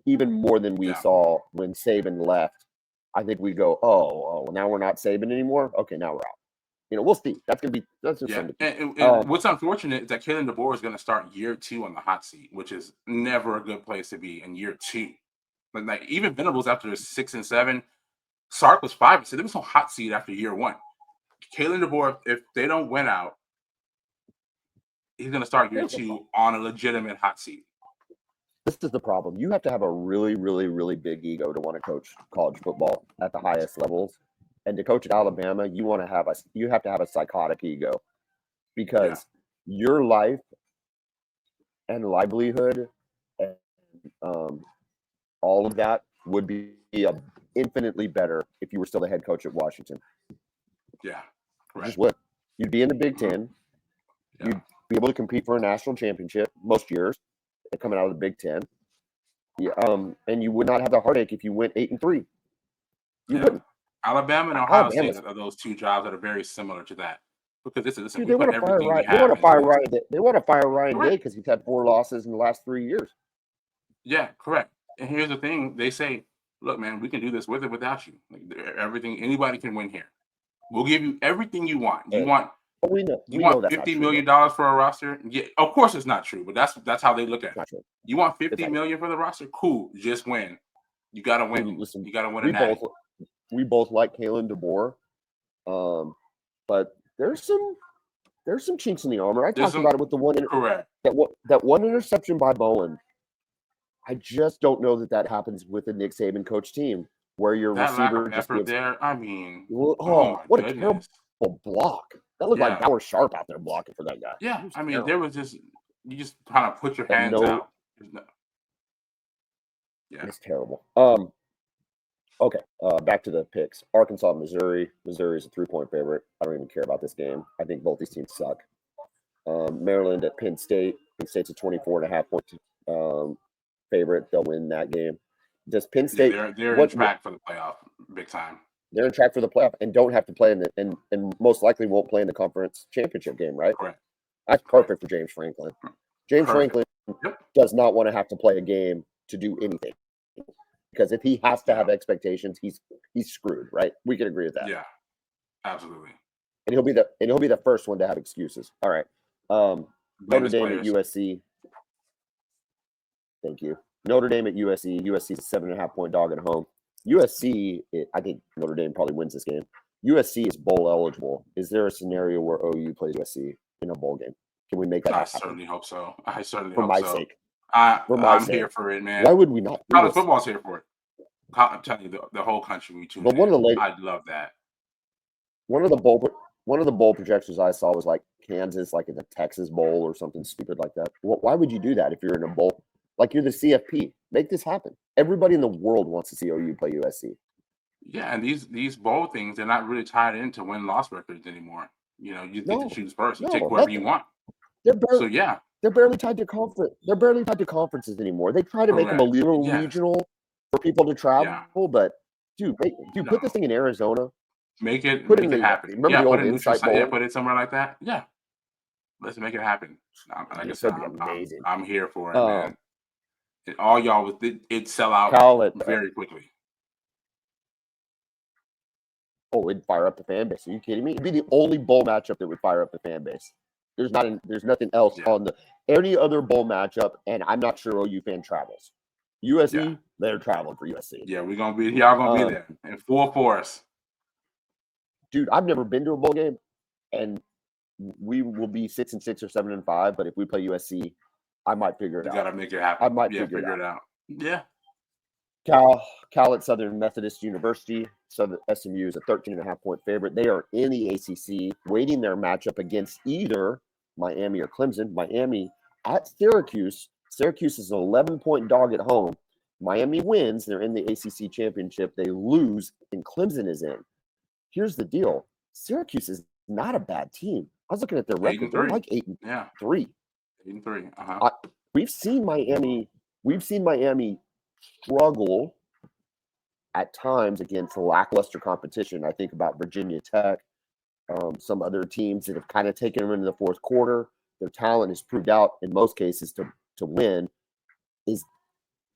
even more than we saw when Saban left. I think we go, oh, now we're not Saban anymore. Okay, now we're out. We'll see. That's just something. And what's unfortunate is that Kalen DeBoer is going to start year 2 on the hot seat, which is never a good place to be in year 2. But like even Venables after 6 and 7, Sark was 5 and 6. There was no hot seat after year 1. Kalen DeBoer, if they don't win out, he's going to start year 2 on a legitimate hot seat. This is the problem. You have to have a really, really, really big ego to want to coach college football at the highest levels. And to coach at Alabama, you have to have a psychotic ego, because your life and livelihood and all of that would be infinitely better if you were still the head coach at Washington. Yeah, correct. Just would. You'd be in the Big Ten. Yeah. You'd be able to compete for a national championship most years coming out of the Big Ten. Yeah, and you would not have the heartache if you went 8-3. You wouldn't. Alabama and Ohio State are those 2 jobs that are very similar to that. Because they want to fire Ryan. They want to fire Ryan. They want to fire Ryan Day because he's had 4 losses in the last 3 years. Yeah, correct. And here's the thing: they say, "Look, man, we can do this with or without you. Like, anybody can win here. We'll give you everything you want. You want $50 million for a roster? Yeah, of course it's not true, but that's how they look at it. You want $50 million for the roster? Cool, just win. You got to win. Listen, you got to win a we both like Kalen DeBoer, but there's some chinks in the armor. I talked about it with the one that one interception by Bowen. I just don't know that happens with a Nick Saban coach team where your receiver just gives. There, I mean, what a terrible block! That looked like Bauer Sharp out there blocking for that guy. Yeah, I mean, there was you just kind of put your hands out. Yeah, it's terrible. Okay, back to the picks. Arkansas, Missouri. Missouri is a 3-point favorite. I don't even care about this game. I think both these teams suck. Maryland at Penn State. Penn State's a 24.5-point favorite. They'll win that game. Does Penn State? They're in track for the playoff, big time. They're in track for the playoff and don't have to play and most likely won't play in the conference championship game, right? Correct. That's perfect for James Franklin. James Franklin does not want to have to play a game to do anything. Because if he has to have expectations, he's screwed, right? We can agree with that. Yeah, absolutely. And he'll be the first one to have excuses. All right. Notre Dame at USC. Thank you. Notre Dame at USC. USC is a 7.5-point dog at home. USC, I think Notre Dame probably wins this game. USC is bowl eligible. Is there a scenario where OU plays USC in a bowl game? Can we make that happen? I certainly hope so. I certainly for hope my so. sake. For my I'm sake. here for it, man. Why would we not? College football's here for it. I'm telling you, the whole country we tune in. I'd love that. One of the bowl projections I saw was like Kansas, like in the Texas Bowl or something stupid like that. Why would you do that if you're in a bowl? Like you're the CFP. Make this happen. Everybody in the world wants to see OU play USC. Yeah, and these bowl things, they're not really tied into win-loss records anymore. You get to choose first. You take whoever you want. They're barely tied to conference. They're barely tied to conferences anymore. They try to make them a little regional for people to travel, but put this thing in Arizona. Make it happen. Remember the old Insight Bowl? Put it somewhere like that. Yeah, let's make it happen. Like I said, I'm here for it, man. And all y'all it sell out very quickly. Oh, it'd fire up the fan base. Are you kidding me? It'd be the only bowl matchup that would fire up the fan base. There's nothing else on any other bowl matchup, and I'm not sure OU fan travels. USC, they're traveling for USC. Yeah, y'all gonna be there in full force. Dude, I've never been to a bowl game, and we will be 6-6 or 7-5. But if we play USC, I might figure it out. You gotta make it happen. I might figure it out. Yeah. Cal at Southern Methodist University. SMU is a 13.5-point favorite. They are in the ACC, waiting their matchup against either Miami or Clemson. Miami at Syracuse. Syracuse is an 11-point dog at home. Miami wins. They're in the ACC championship. They lose, and Clemson is in. Here's the deal. Syracuse is not a bad team. I was looking at their record. They're like 8-3. 8-3. We've seen Miami struggle at times against lackluster competition. I think about Virginia Tech, some other teams that have kind of taken them into the fourth quarter. Their talent is proved out in most cases to win. Is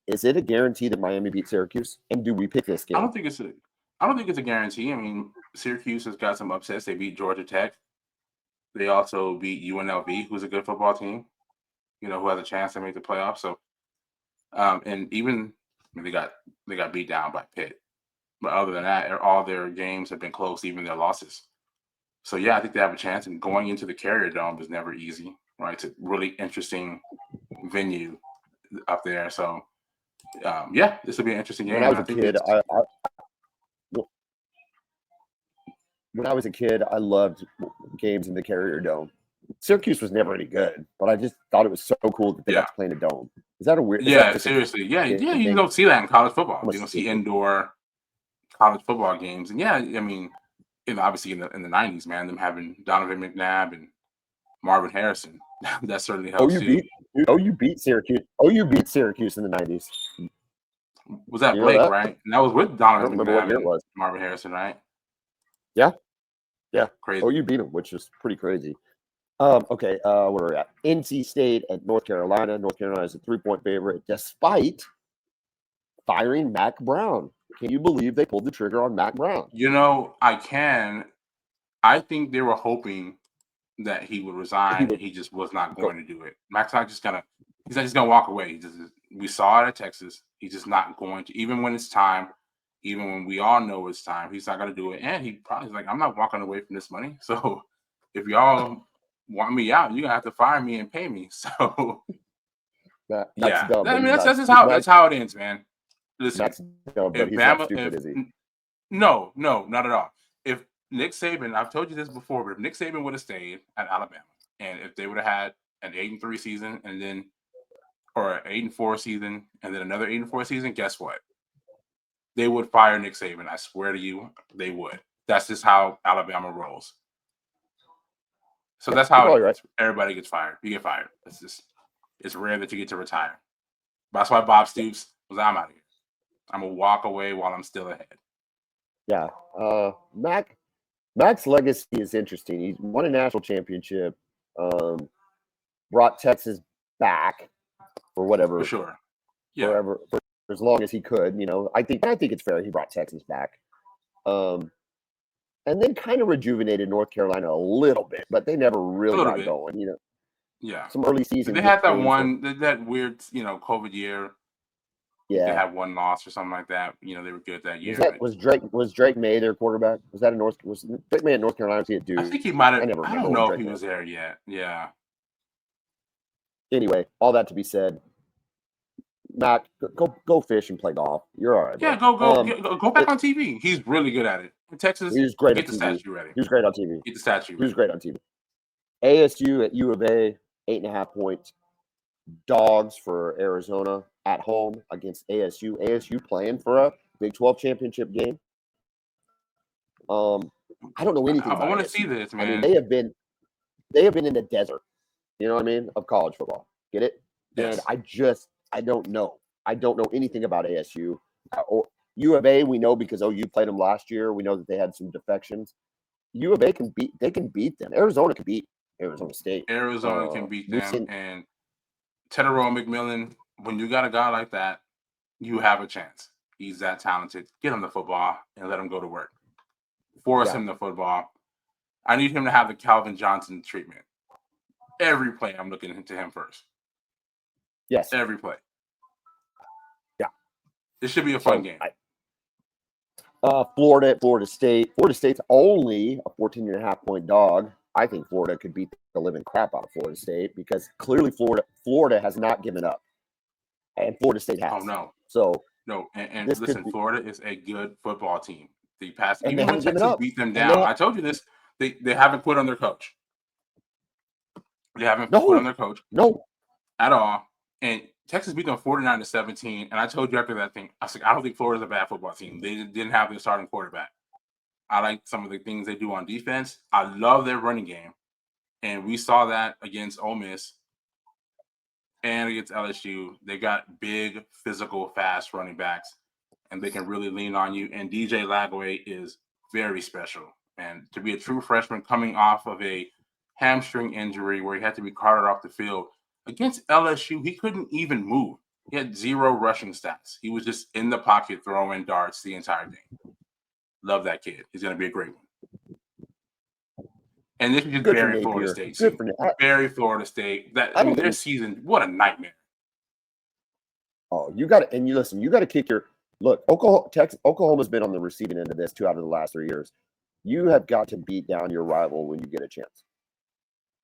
it a guarantee that Miami beats Syracuse? And do we pick this game? I don't think it's a guarantee. I mean, Syracuse has got some upsets. They beat Georgia Tech. They also beat UNLV, who's a good football team, who has a chance to make the playoffs. So, and even they got beat down by Pitt. But other than that, all their games have been close, even their losses. So, yeah, I think they have a chance. And going into the Carrier Dome is never easy, right? It's a really interesting venue up there. So, this will be an interesting game. When I was a kid, I loved games in the Carrier Dome. Syracuse was never any good, but I just thought it was so cool that they got to play in a dome. Is that a weird? Seriously. You don't see that in college football. You don't see indoor college football games. And I mean, obviously in the 90s, man, them having Donovan McNabb and Marvin Harrison, that certainly helps too. You beat Syracuse. OU beat Syracuse in the 90s. Was that Blake, right? And that was with Donovan McNabb and Marvin Harrison, right? Yeah. Crazy. OU beat them, which is pretty crazy. Okay, where are we at? NC State at North Carolina. North Carolina is a 3-point favorite, despite firing Mac Brown. Can you believe they pulled the trigger on Mac Brown? I can. I think they were hoping that he would resign. He just was not going to do it. Mac's not just gonna. He's not just gonna walk away. We saw it at Texas. He's just not going to. Even when it's time. Even when we all know it's time, he's not going to do it. And he probably is like, I'm not walking away from this money. So if y'all want me out, you're going to have to fire me and pay me. So, that's dumb. I mean, that's how it ends, man. Listen, that's dumb, but he's not stupid, is he? No, not at all. If Nick Saban, I've told you this before, but if Nick Saban would have stayed at Alabama, and if they would have had an 8-3 season or an 8-4 season, and then another 8-4 season, guess what? They would fire Nick Saban. I swear to you, they would. That's just how Alabama rolls. So that's how everybody gets fired. You get fired. It's rare that you get to retire. That's why Bob Stoops was, I'm out of here. I'm going to walk away while I'm still ahead. Yeah. Mac's legacy is interesting. He won a national championship, brought Texas back for whatever. For sure. Yeah. Forever. As long as he could, I think it's fair he brought Texas back, and then kind of rejuvenated North Carolina a little bit, but they never really got going. Yeah, some early season. They had that weird, COVID year They Yeah. had one loss or something like that. They were good that year. Was Drake May their quarterback? Was Drake May at North Carolina? Was he at Duke? I think he might have. I never I remember don't when know if Drake he May was there yet. Yeah. Anyway, all that to be said, Mac, go fish and play golf. You're all right, Yeah, bro. go back on TV. He's really good at it. In Texas, He was great on get the TV. statue ready. He was great on TV. Get the statue He was ready. great on TV. ASU at U of A, 8.5-point dogs for Arizona at home against ASU. ASU playing for a Big 12 championship game. I don't know anything I about want to ASU. see this, man. I mean, they have been in the desert, you know what I mean, of college football. Get it? Yes. And I don't know. I don't know anything about ASU. Or U of A, we know because OU played them last year. We know that they had some defections. U of A can beat them. Arizona can beat Arizona State. Arizona can beat them. And Tedero McMillan, when you got a guy like that, you have a chance. He's that talented. Get him the football and let him go to work. Force him the football. I need him to have the Calvin Johnson treatment. Every play, I'm looking into him first. Yes. Every play. Yeah. This should be a fun game. Florida at Florida State. Florida State's only a 14.5-point dog. I think Florida could beat the living crap out of Florida State because clearly Florida has not given up. And Florida State has. Oh, no. So no, and listen, Florida is a good football team. And even when Texas beat them down, I told you this, they haven't quit on their coach. They haven't quit on their coach. No. At all. And Texas beat them 49-17. And I told you after that thing, I was like, I don't think Florida's a bad football team. They didn't have their starting quarterback. I like some of the things they do on defense. I love their running game. And we saw that against Ole Miss and against LSU. They got big, physical, fast running backs, and they can really lean on you. And DJ Lagway is very special. And to be a true freshman coming off of a hamstring injury where he had to be carted off the field, against LSU, he couldn't even move. He had 0 rushing stats. He was just in the pocket throwing darts the entire game. Love that kid. He's going to be a great one. And this is just very Florida State. Very Florida State. Their season, what a nightmare. Oh, you got to, and you listen, you got to kick your look. Oklahoma's been on the receiving end of this 2 out of the last 3 years. You have got to beat down your rival when you get a chance.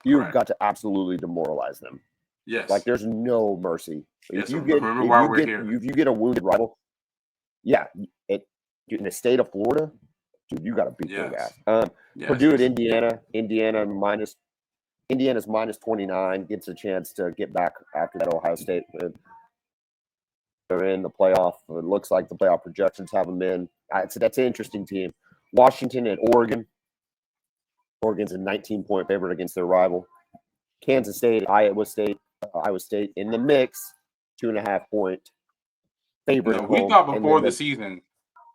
You've got to absolutely demoralize them. Yes. Like there's no mercy. Yes, if you get a wounded rival, in the state of Florida, dude, you got to beat their ass. Purdue at Indiana. Indiana's minus 29 gets a chance to get back after that Ohio State. They're in the playoff. It looks like the playoff projections have them in. So that's an interesting team. Washington at Oregon. Oregon's a 19-point favorite against their rival. Kansas State, Iowa State in the mix, 2.5-point favorite. We thought before the season,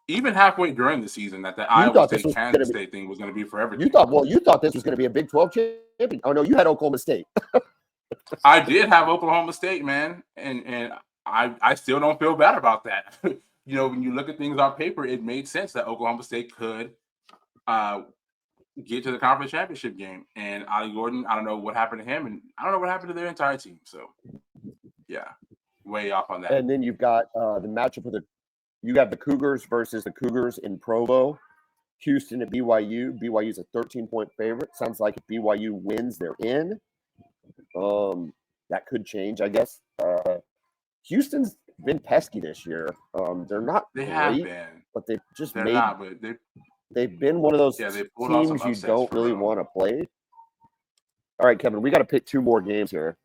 even halfway during the season, that the Iowa State Kansas State thing was going to be for everything. You thought this was going to be a Big 12 champion. Oh no, you had Oklahoma State. I did have Oklahoma State, man, and I still don't feel bad about that. When you look at things on paper, it made sense that Oklahoma State could get to the conference championship game. And Ollie Gordon, I don't know what happened to him, and I don't know what happened to their entire team. So, yeah, way off on that. And then you've got the matchup with you have the Cougars versus the Cougars in Provo. Houston at BYU. BYU's a 13-point favorite. Sounds like if BYU wins, they're in. That could change, I guess. Houston's been pesky this year. They're not great, have been, but they've just they've been one of those teams you don't really want to play. All right, Kevin, we got to pick 2 more games here.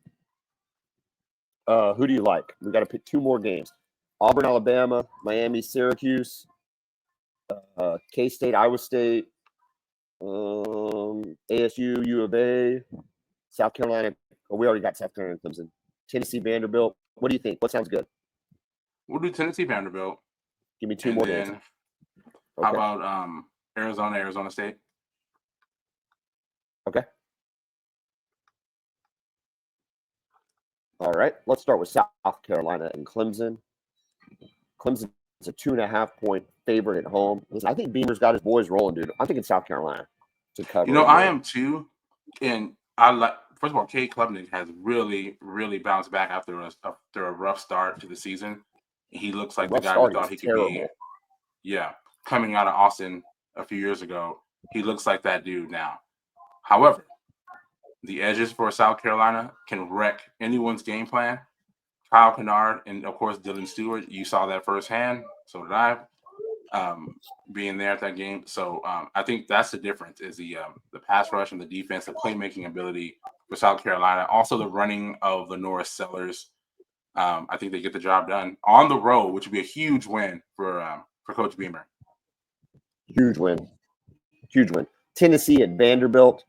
Who do you like? We got to pick 2 more games. Auburn, Alabama, Miami, Syracuse, K-State, Iowa State, ASU, U of A, South Carolina. Oh, we already got South Carolina Clemson. Tennessee, Vanderbilt. What do you think? What sounds good? We'll do Tennessee, Vanderbilt. Give me 2 more games. How about Arizona State? Okay. All right. Let's start with South Carolina and Clemson. Clemson is a 2.5-point favorite at home. Listen, I think Beamer's got his boys rolling, dude. I'm thinking South Carolina to cover. I am too. And I like. First of all, Cade Klubnik has really, really bounced back after a rough start to the season. He looks like the Rough guy we start thought is he could terrible. be. Yeah, coming out of Austin a few years ago, he looks like that dude now. However, the edges for South Carolina can wreck anyone's game plan. Kyle Kennard and, of course, Dylan Stewart, you saw that firsthand. So did I, being there at that game. So I think that's the difference is the pass rush and the defense, the playmaking ability for South Carolina. Also, the running of the Norris Sellers. I think they get the job done on the road, which would be a huge win for Coach Beamer. Huge win. Huge win. Tennessee at Vanderbilt.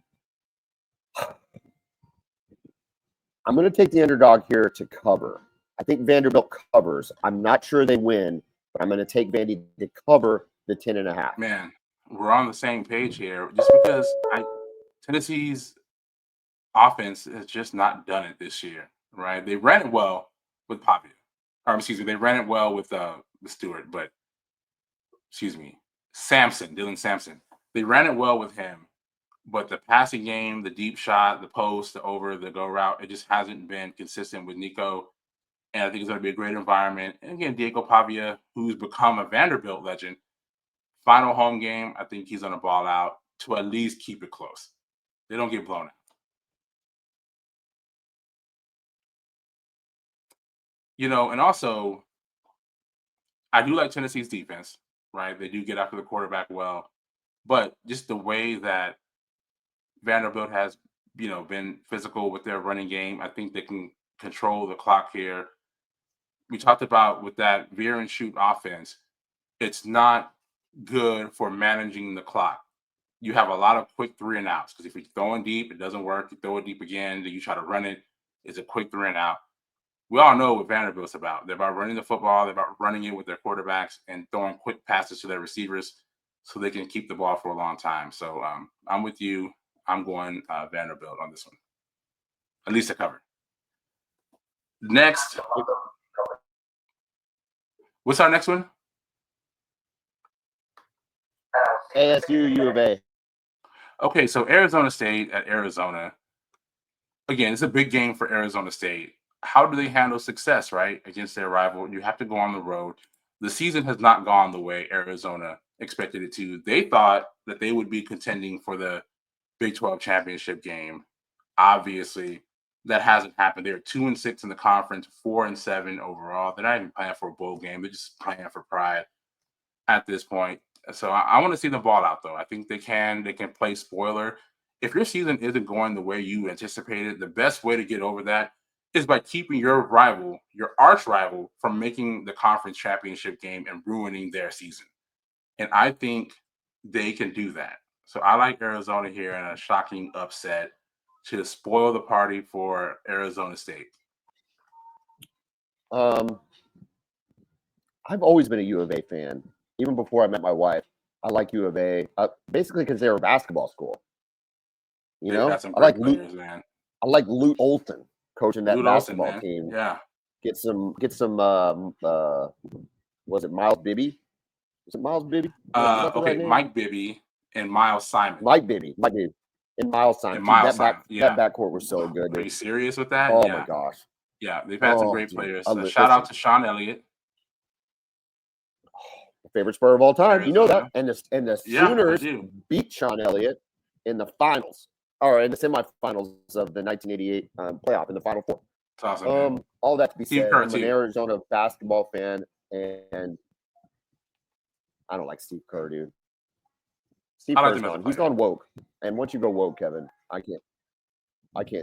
I'm going to take the underdog here to cover. I think Vanderbilt covers. I'm not sure they win, but I'm going to take Vandy to cover the 10.5. Man, we're on the same page here. Just because Tennessee's offense has just not done it this year, right? They ran it well with Pavia. Or excuse me, they ran it well with Stewart, but Dylan Sampson. They ran it well with him, but the passing game, the deep shot, the post, the over, the go route, it just hasn't been consistent with Nico. And I think it's going to be a great environment. And again, Diego Pavia, who's become a Vanderbilt legend, final home game, I think he's going to ball out to at least keep it close. They don't get blown out. And also, I do like Tennessee's defense, right? They do get after the quarterback well. But just the way that Vanderbilt has, been physical with their running game, I think they can control the clock here. We talked about with that veer and shoot offense, it's not good for managing the clock. You have a lot of quick 3 and outs because if you're throwing deep, it doesn't work. You throw it deep again, then you try to run it. It's a quick 3 and out. We all know what Vanderbilt's about. They're about running the football. They're about running it with their quarterbacks and throwing quick passes to their receivers so they can keep the ball for a long time. So I'm with you. I'm going Vanderbilt on this one. At least a cover. Next. What's our next one? ASU, U of A. Okay, so Arizona State at Arizona. Again, it's a big game for Arizona State. How do they handle success, right, against their rival? You have to go on the road. The season has not gone the way Arizona expected it to. They thought that they would be contending for the Big 12 championship game. Obviously, that hasn't happened. They're 2-6 in the conference, 4-7 overall. They're not even playing for a bowl game. They're just playing for pride at this point. So I want to see them ball out, though. I think they can play spoiler. If your season isn't going the way you anticipated, the best way to get over that is by keeping your rival, your arch rival, from making the conference championship game and ruining their season. And I think they can do that. So I like Arizona here in a shocking upset to spoil the party for Arizona State. I've always been a U of A fan. Even before I met my wife, I like U of A, basically because they're a basketball school. They've got some I like players, man. I like Lute Olson coaching that basketball Olson, team. Yeah. Get some. Was it Miles Bibby? Was it Miles Bibby? Okay, right, Mike Bibby and Miles Simon. Mike Bibby, and Miles Simon. That backcourt was so good. Are you serious with that? Oh my gosh. Yeah, they've had some great players. Shout out to Sean Elliott. Favorite Spur of all time. Arizona. You know that. And the Sooners beat Sean Elliott in the finals, or in the semifinals of the 1988 playoff in the Final Four. That's awesome. All that to be Steve said, Kerr, I'm an Arizona basketball fan, and I don't like Steve Kerr, dude. Steve Kerr's gone. He's gone woke, and once you go woke, Kevin, I can't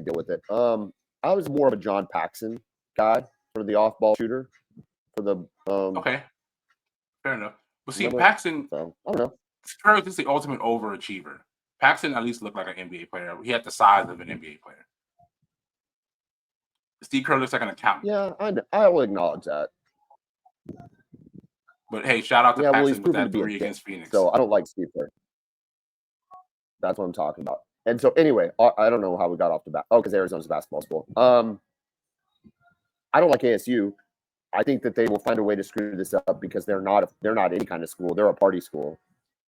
deal with it. I was more of a John Paxson guy for the off-ball shooter. For the okay, fair enough. Well, see, Paxson. So, I don't know. Kerr is the ultimate overachiever. Paxson at least looked like an NBA player. He had the size of an NBA player. Steve Kerr looks like an accountant. Yeah, I will acknowledge that. But hey, shout out to Paxson with that 3 against Phoenix. So I don't like Steve Kerr. That's what I'm talking about. And so anyway, I don't know how we got off the bat. Oh, because Arizona's a basketball school. I don't like ASU. I think that they will find a way to screw this up because they're not any kind of school. They're a party school.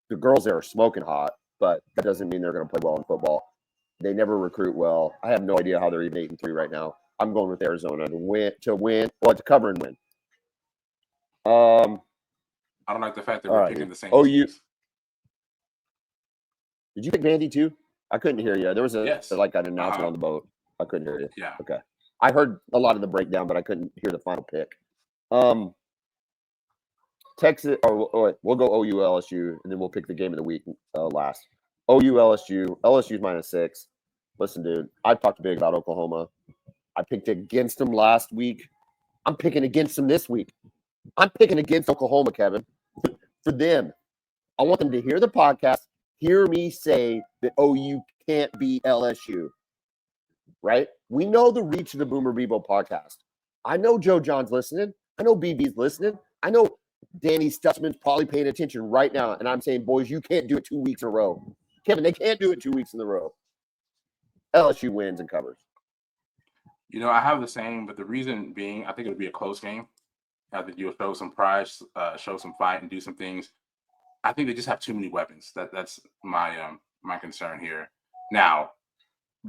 The girls there are smoking hot, but that doesn't mean they're going to play well in football. They never recruit well. I have no idea how they're even 8-3 right now. I'm going with Arizona to cover and win. I don't like the fact that All we're right. picking the same OU. teams. Did you pick Vandy too? I couldn't hear you. There was Yes. an announcement on the boat. I couldn't hear you. Yeah. Okay. I heard a lot of the breakdown, but I couldn't hear the final pick. Texas, or we'll go OU LSU, and then we'll pick the game of the week last. OU LSU. LSU's -6. Listen, dude, I've talked big about Oklahoma. I picked against them last week. I'm picking against them this week. I'm picking against Oklahoma, Kevin. For them, I want them to hear the podcast, hear me say that OU can't beat LSU. Right? We know the reach of the Boomer Bevo podcast. I know Joe John's listening. I know BB's listening. I know Danny Stutzman's probably paying attention right now. And I'm saying, boys, you can't do it 2 weeks in a row. Kevin, they can't do it 2 weeks in a row. LSU wins and covers. I have the same, but the reason being, I think it'll be a close game. I think you'll show some pride, show some fight, and do some things. I think they just have too many weapons. That's my my concern here. Now,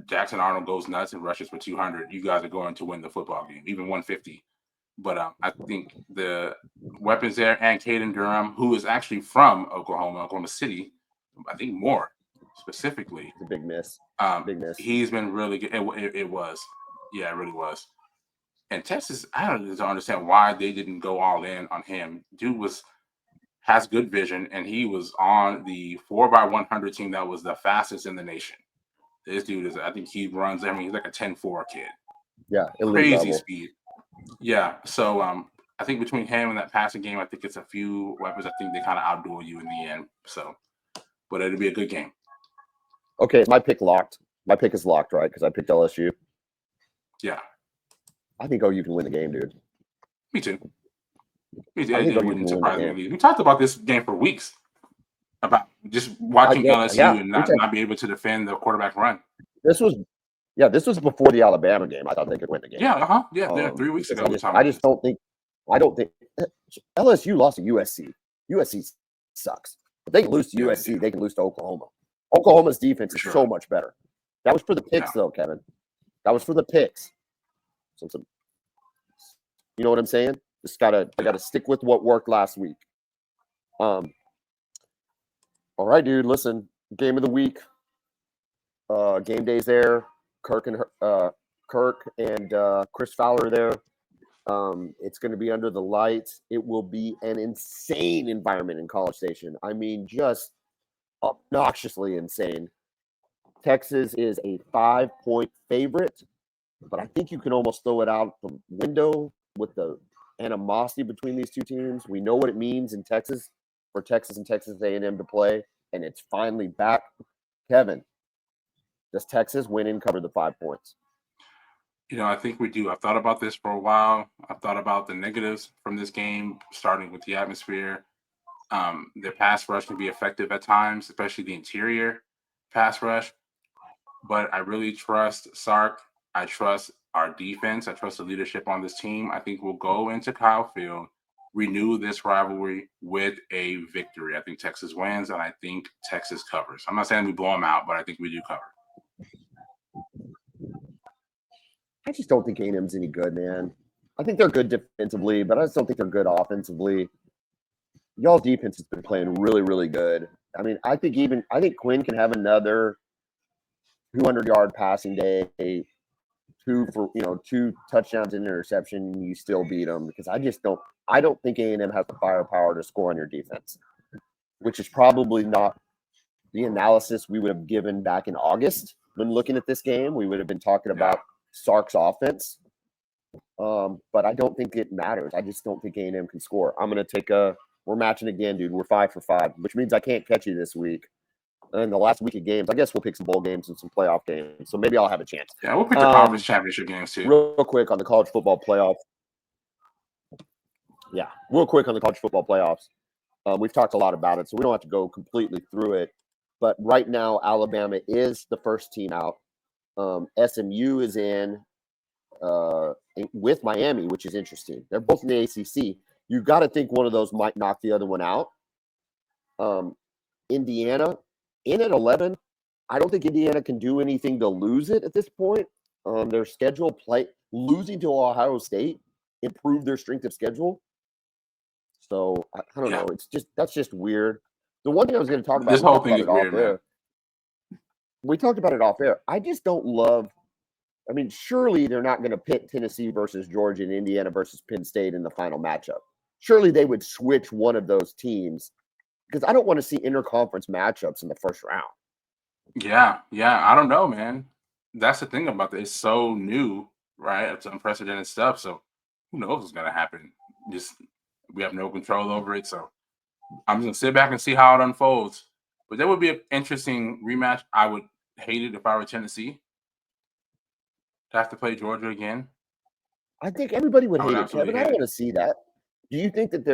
Jackson Arnold goes nuts and rushes for 200. You guys are going to win the football game, even 150. But I think the weapons there, and Caden Durham, who is actually from Oklahoma City, I think more specifically. It's a big miss. Big miss. He's been really good. It was. Yeah, it really was. And Texas, I don't understand why they didn't go all in on him. Dude has good vision, and he was on the 4x100 team that was the fastest in the nation. This dude I think he runs, he's like a 10-4 kid. Yeah, crazy level. Speed. Yeah, so I think between him and that passing game, I think it's a few weapons. I think they kind of outduel you in the end. So, but it'll be a good game. Okay, is my pick locked? My pick is locked, right? Because I picked LSU. Yeah. I think OU can win the game, dude. Me too. I think OU can win the game. We talked about this game for weeks. About just watching LSU and not be able to defend the quarterback run. This was before the Alabama game. I thought they could win the game. Yeah, Yeah, 3 weeks ago. I don't think LSU lost to USC. USC sucks. If they can lose to USC, they can lose to Oklahoma. Oklahoma's defense is so much better. That was for the picks, though, Kevin. That was for the picks. So you know what I'm saying? I gotta stick with what worked last week. All right, dude. Listen, game of the week. Game day's there. Kirk and Chris Fowler are there. It's going to be under the lights. It will be an insane environment in College Station. I mean, just obnoxiously insane. Texas is a 5-point favorite, but I think you can almost throw it out the window with the animosity between these two teams. We know what it means in Texas for Texas and Texas A&M to play, and it's finally back. Kevin, does Texas win and cover the 5 points? I think we do. I've thought about this for a while. I've thought about the negatives from this game, starting with the atmosphere. Their pass rush can be effective at times, especially the interior pass rush. But I really trust Sark. I trust our defense. I trust the leadership on this team. I think we'll go into Kyle Field, renew this rivalry with a victory. I think Texas wins, and I think Texas covers. I'm not saying we blow them out, but I think we do cover. I just don't think A&M's any good, man. I think they're good defensively, but I just don't think they're good offensively. Y'all's defense has been playing really, really good. I mean, I think Quinn can have another 200-yard passing day, 2 touchdowns and interception. You still beat them because I don't think A&M has the firepower to score on your defense, which is probably not the analysis we would have given back in August when looking at this game. We would have been talking about Sark's offense, but I don't think it matters. I just don't think A&M can score. I'm going to we're matching again, dude. We're 5 for 5, which means I can't catch you this week. And the last week of games, I guess we'll pick some bowl games and some playoff games. So maybe I'll have a chance. Yeah, we'll pick the conference championship games too. Real quick on the college football playoff. Yeah, real quick on the college football playoffs. We've talked a lot about it, so we don't have to go completely through it. But right now, Alabama is the first team out. SMU is in with Miami, which is interesting. They're both in the ACC. You've got to think one of those might knock the other one out. Indiana in at 11. I don't think Indiana can do anything to lose it at this point. Their schedule losing to Ohio State improved their strength of schedule. So I don't know. That's just weird. The one thing I was going to talk about, This whole thing is weird, man. We talked about it off air. I just don't love. I mean, surely they're not going to pit Tennessee versus Georgia and Indiana versus Penn State in the final matchup. Surely they would switch one of those teams because I don't want to see interconference matchups in the first round. Yeah. I don't know, man. That's the thing about this. It's so new, right? It's unprecedented stuff. So who knows what's going to happen? We have no control over it. So I'm just going to sit back and see how it unfolds. But that would be an interesting rematch. I would hate it if I were Tennessee to have to play Georgia again. I think everybody would hate it, Kevin. I don't want to see that. Do you think that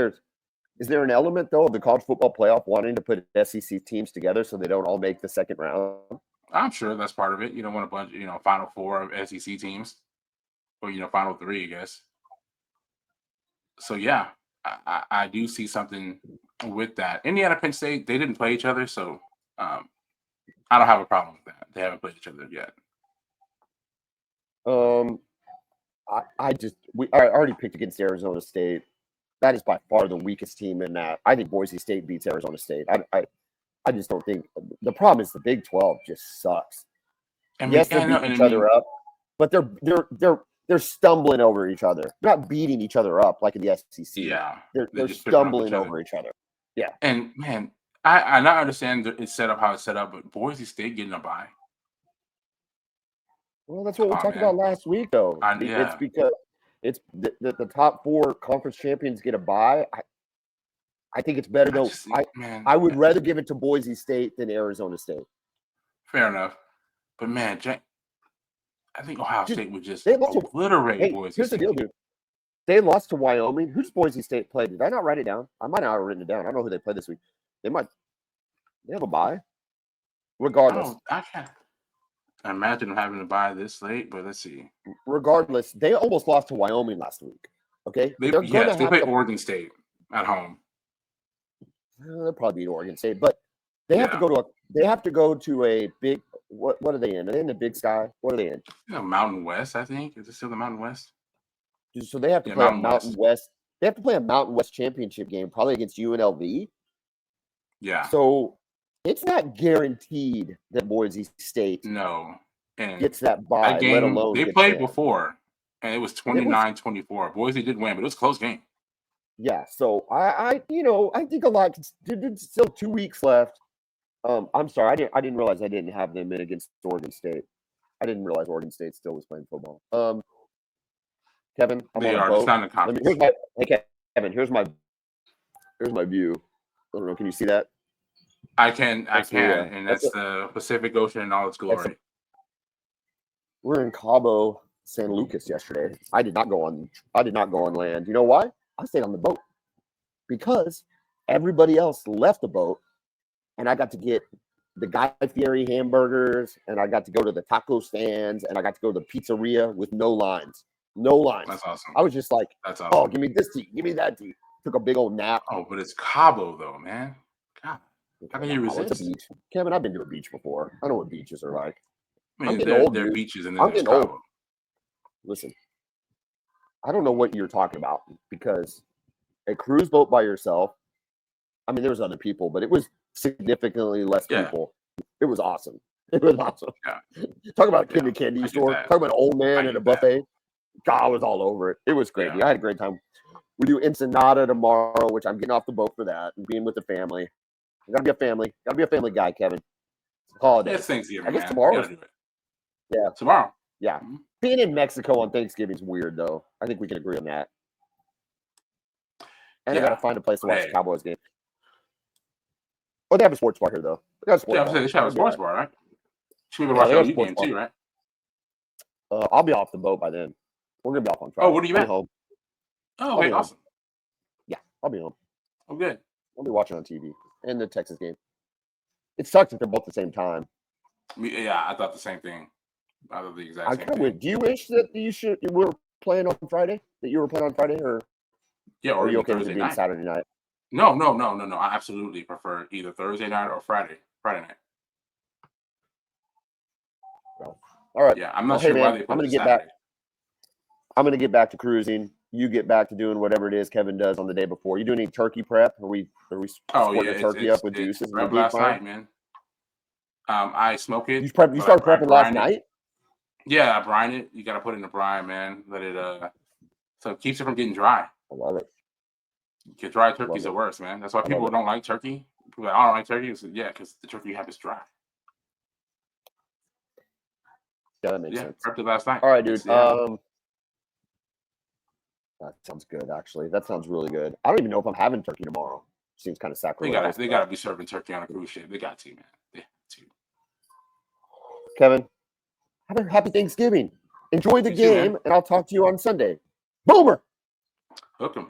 is there an element, though, of the college football playoff wanting to put SEC teams together so they don't all make the second round? I'm sure that's part of it. You don't want a bunch, Final Four of SEC teams, or Final Three, I guess. So yeah, I do see something with that. Indiana, Penn State, they didn't play each other, so I don't have a problem with that. They haven't played each other yet. I already picked against Arizona State. That is by far the weakest team in that. I think Boise State beats Arizona State. I just don't think the problem is the Big 12 just sucks. They're beating each other up, but they're stumbling over each other. They're not beating each other up like in the SEC. Yeah, they're stumbling over each other. Yeah, and man, I not understand it's set up how it's set up, but Boise State getting a bye. Well, that's what we talked about last week, though. It's because it's the top 4 conference champions get a bye. I think it's better though. I would rather give it to Boise State than Arizona State. Fair enough, but man, I think Ohio State would just obliterate Boise State. Here's the deal, dude. They lost to Wyoming. Who does Boise State play? Did I not write it down? I might not have written it down. I don't know who they play this week. They have a bye. Regardless, I can't imagine having to bye this late, but let's see. Regardless, they almost lost to Wyoming last week. Okay, they play Oregon State at home. They'll probably beat Oregon State, but they have to go to a big. What are they in? Are they in the Big Sky? What are they in? Mountain West, I think. Is it still the Mountain West? So they have to play a Mountain West. They have to play a Mountain West championship game, probably against UNLV. Yeah. So it's not guaranteed that Boise State gets that bye. That game, let alone they played before, and it was 29-24. Boise did win, but it was a close game. Yeah. So I think a lot. There's still 2 weeks left. I'm sorry, I didn't realize I didn't have them in against Oregon State. I didn't realize Oregon State still was playing football. Kevin, I'm on a boat. Kevin, here's my view. I don't know. Can you see that? I can, and that's the Pacific Ocean in all its glory. We're in Cabo San Lucas yesterday. I did not go on land. You know why? I stayed on the boat because everybody else left the boat, and I got to get the Guy Fieri hamburgers, and I got to go to the taco stands, and I got to go to the pizzeria with no lines. No lines. That's awesome. I was just like, that's awesome. Oh, give me this tea. Give me that tea. Took a big old nap. Oh, but it's Cabo, though, man. God. How can you resist? It's a beach. Kevin, I've been to a beach before. I know what beaches are like. I'm getting old. There are beaches and then there's Cabo. Old. Listen, I don't know what you're talking about because a cruise boat by yourself, I mean, there was other people, but it was significantly less people. It was awesome. It was awesome. Yeah. Talk about a candy store. Talk about an old man at a buffet. God, I was all over it. It was crazy. I had a great time. We do Ensenada tomorrow, which I'm getting off the boat for that and being with the family. I gotta be a family. Gotta be a family guy, Kevin. It's a holiday. It's Thanksgiving. I guess tomorrow. Yeah, tomorrow. Yeah. Mm-hmm. Being in Mexico on Thanksgiving is weird, though. I think we can agree on that. And I gotta find a place to watch the Cowboys game. Oh, they have a sports bar here, though. They should have a sports bar, right? Should we watch the game too, right? I'll be off the boat by then. We're gonna be off on Friday. Oh, what are you at? Home. Oh, okay, awesome. Yeah, I'll be home. Oh, good. I'll be watching on TV and the Texas game. It sucks that they're both the same time. Yeah, I thought the same thing. I thought the exact same thing. Do you wish that you were playing on Friday? That you were playing on Friday, or or are you okay with it being Saturday night? No. I absolutely prefer either Thursday night or Friday night. Well, all right. Yeah, I'm not sure why they put I'm gonna it get Saturday. back. I'm gonna get back to cruising. you get back to doing whatever it is Kevin does on the day before. You doing any turkey prep? Are we Oh splitting yeah, the turkey up with juices and prep the last deep night, man. I smoke it. You started prepping last night? Yeah, I brine it. You gotta put it in the brine, man. Let it so it keeps it from getting dry. I love it. Because dry turkey's the worst, man. That's why people don't like turkey. People are like, I don't like turkey. It's, yeah, because the turkey you have is dry. Yeah, that makes sense. Prepped it last night. All right, dude. That sounds good, actually. That sounds really good. I don't even know if I'm having turkey tomorrow. Seems kind of sacrilegious. They gotta be serving turkey on a cruise ship. They got to, man. They got to. Kevin, have a happy Thanksgiving. Enjoy the game, and I'll talk to you on Sunday. Boomer! Hook 'em.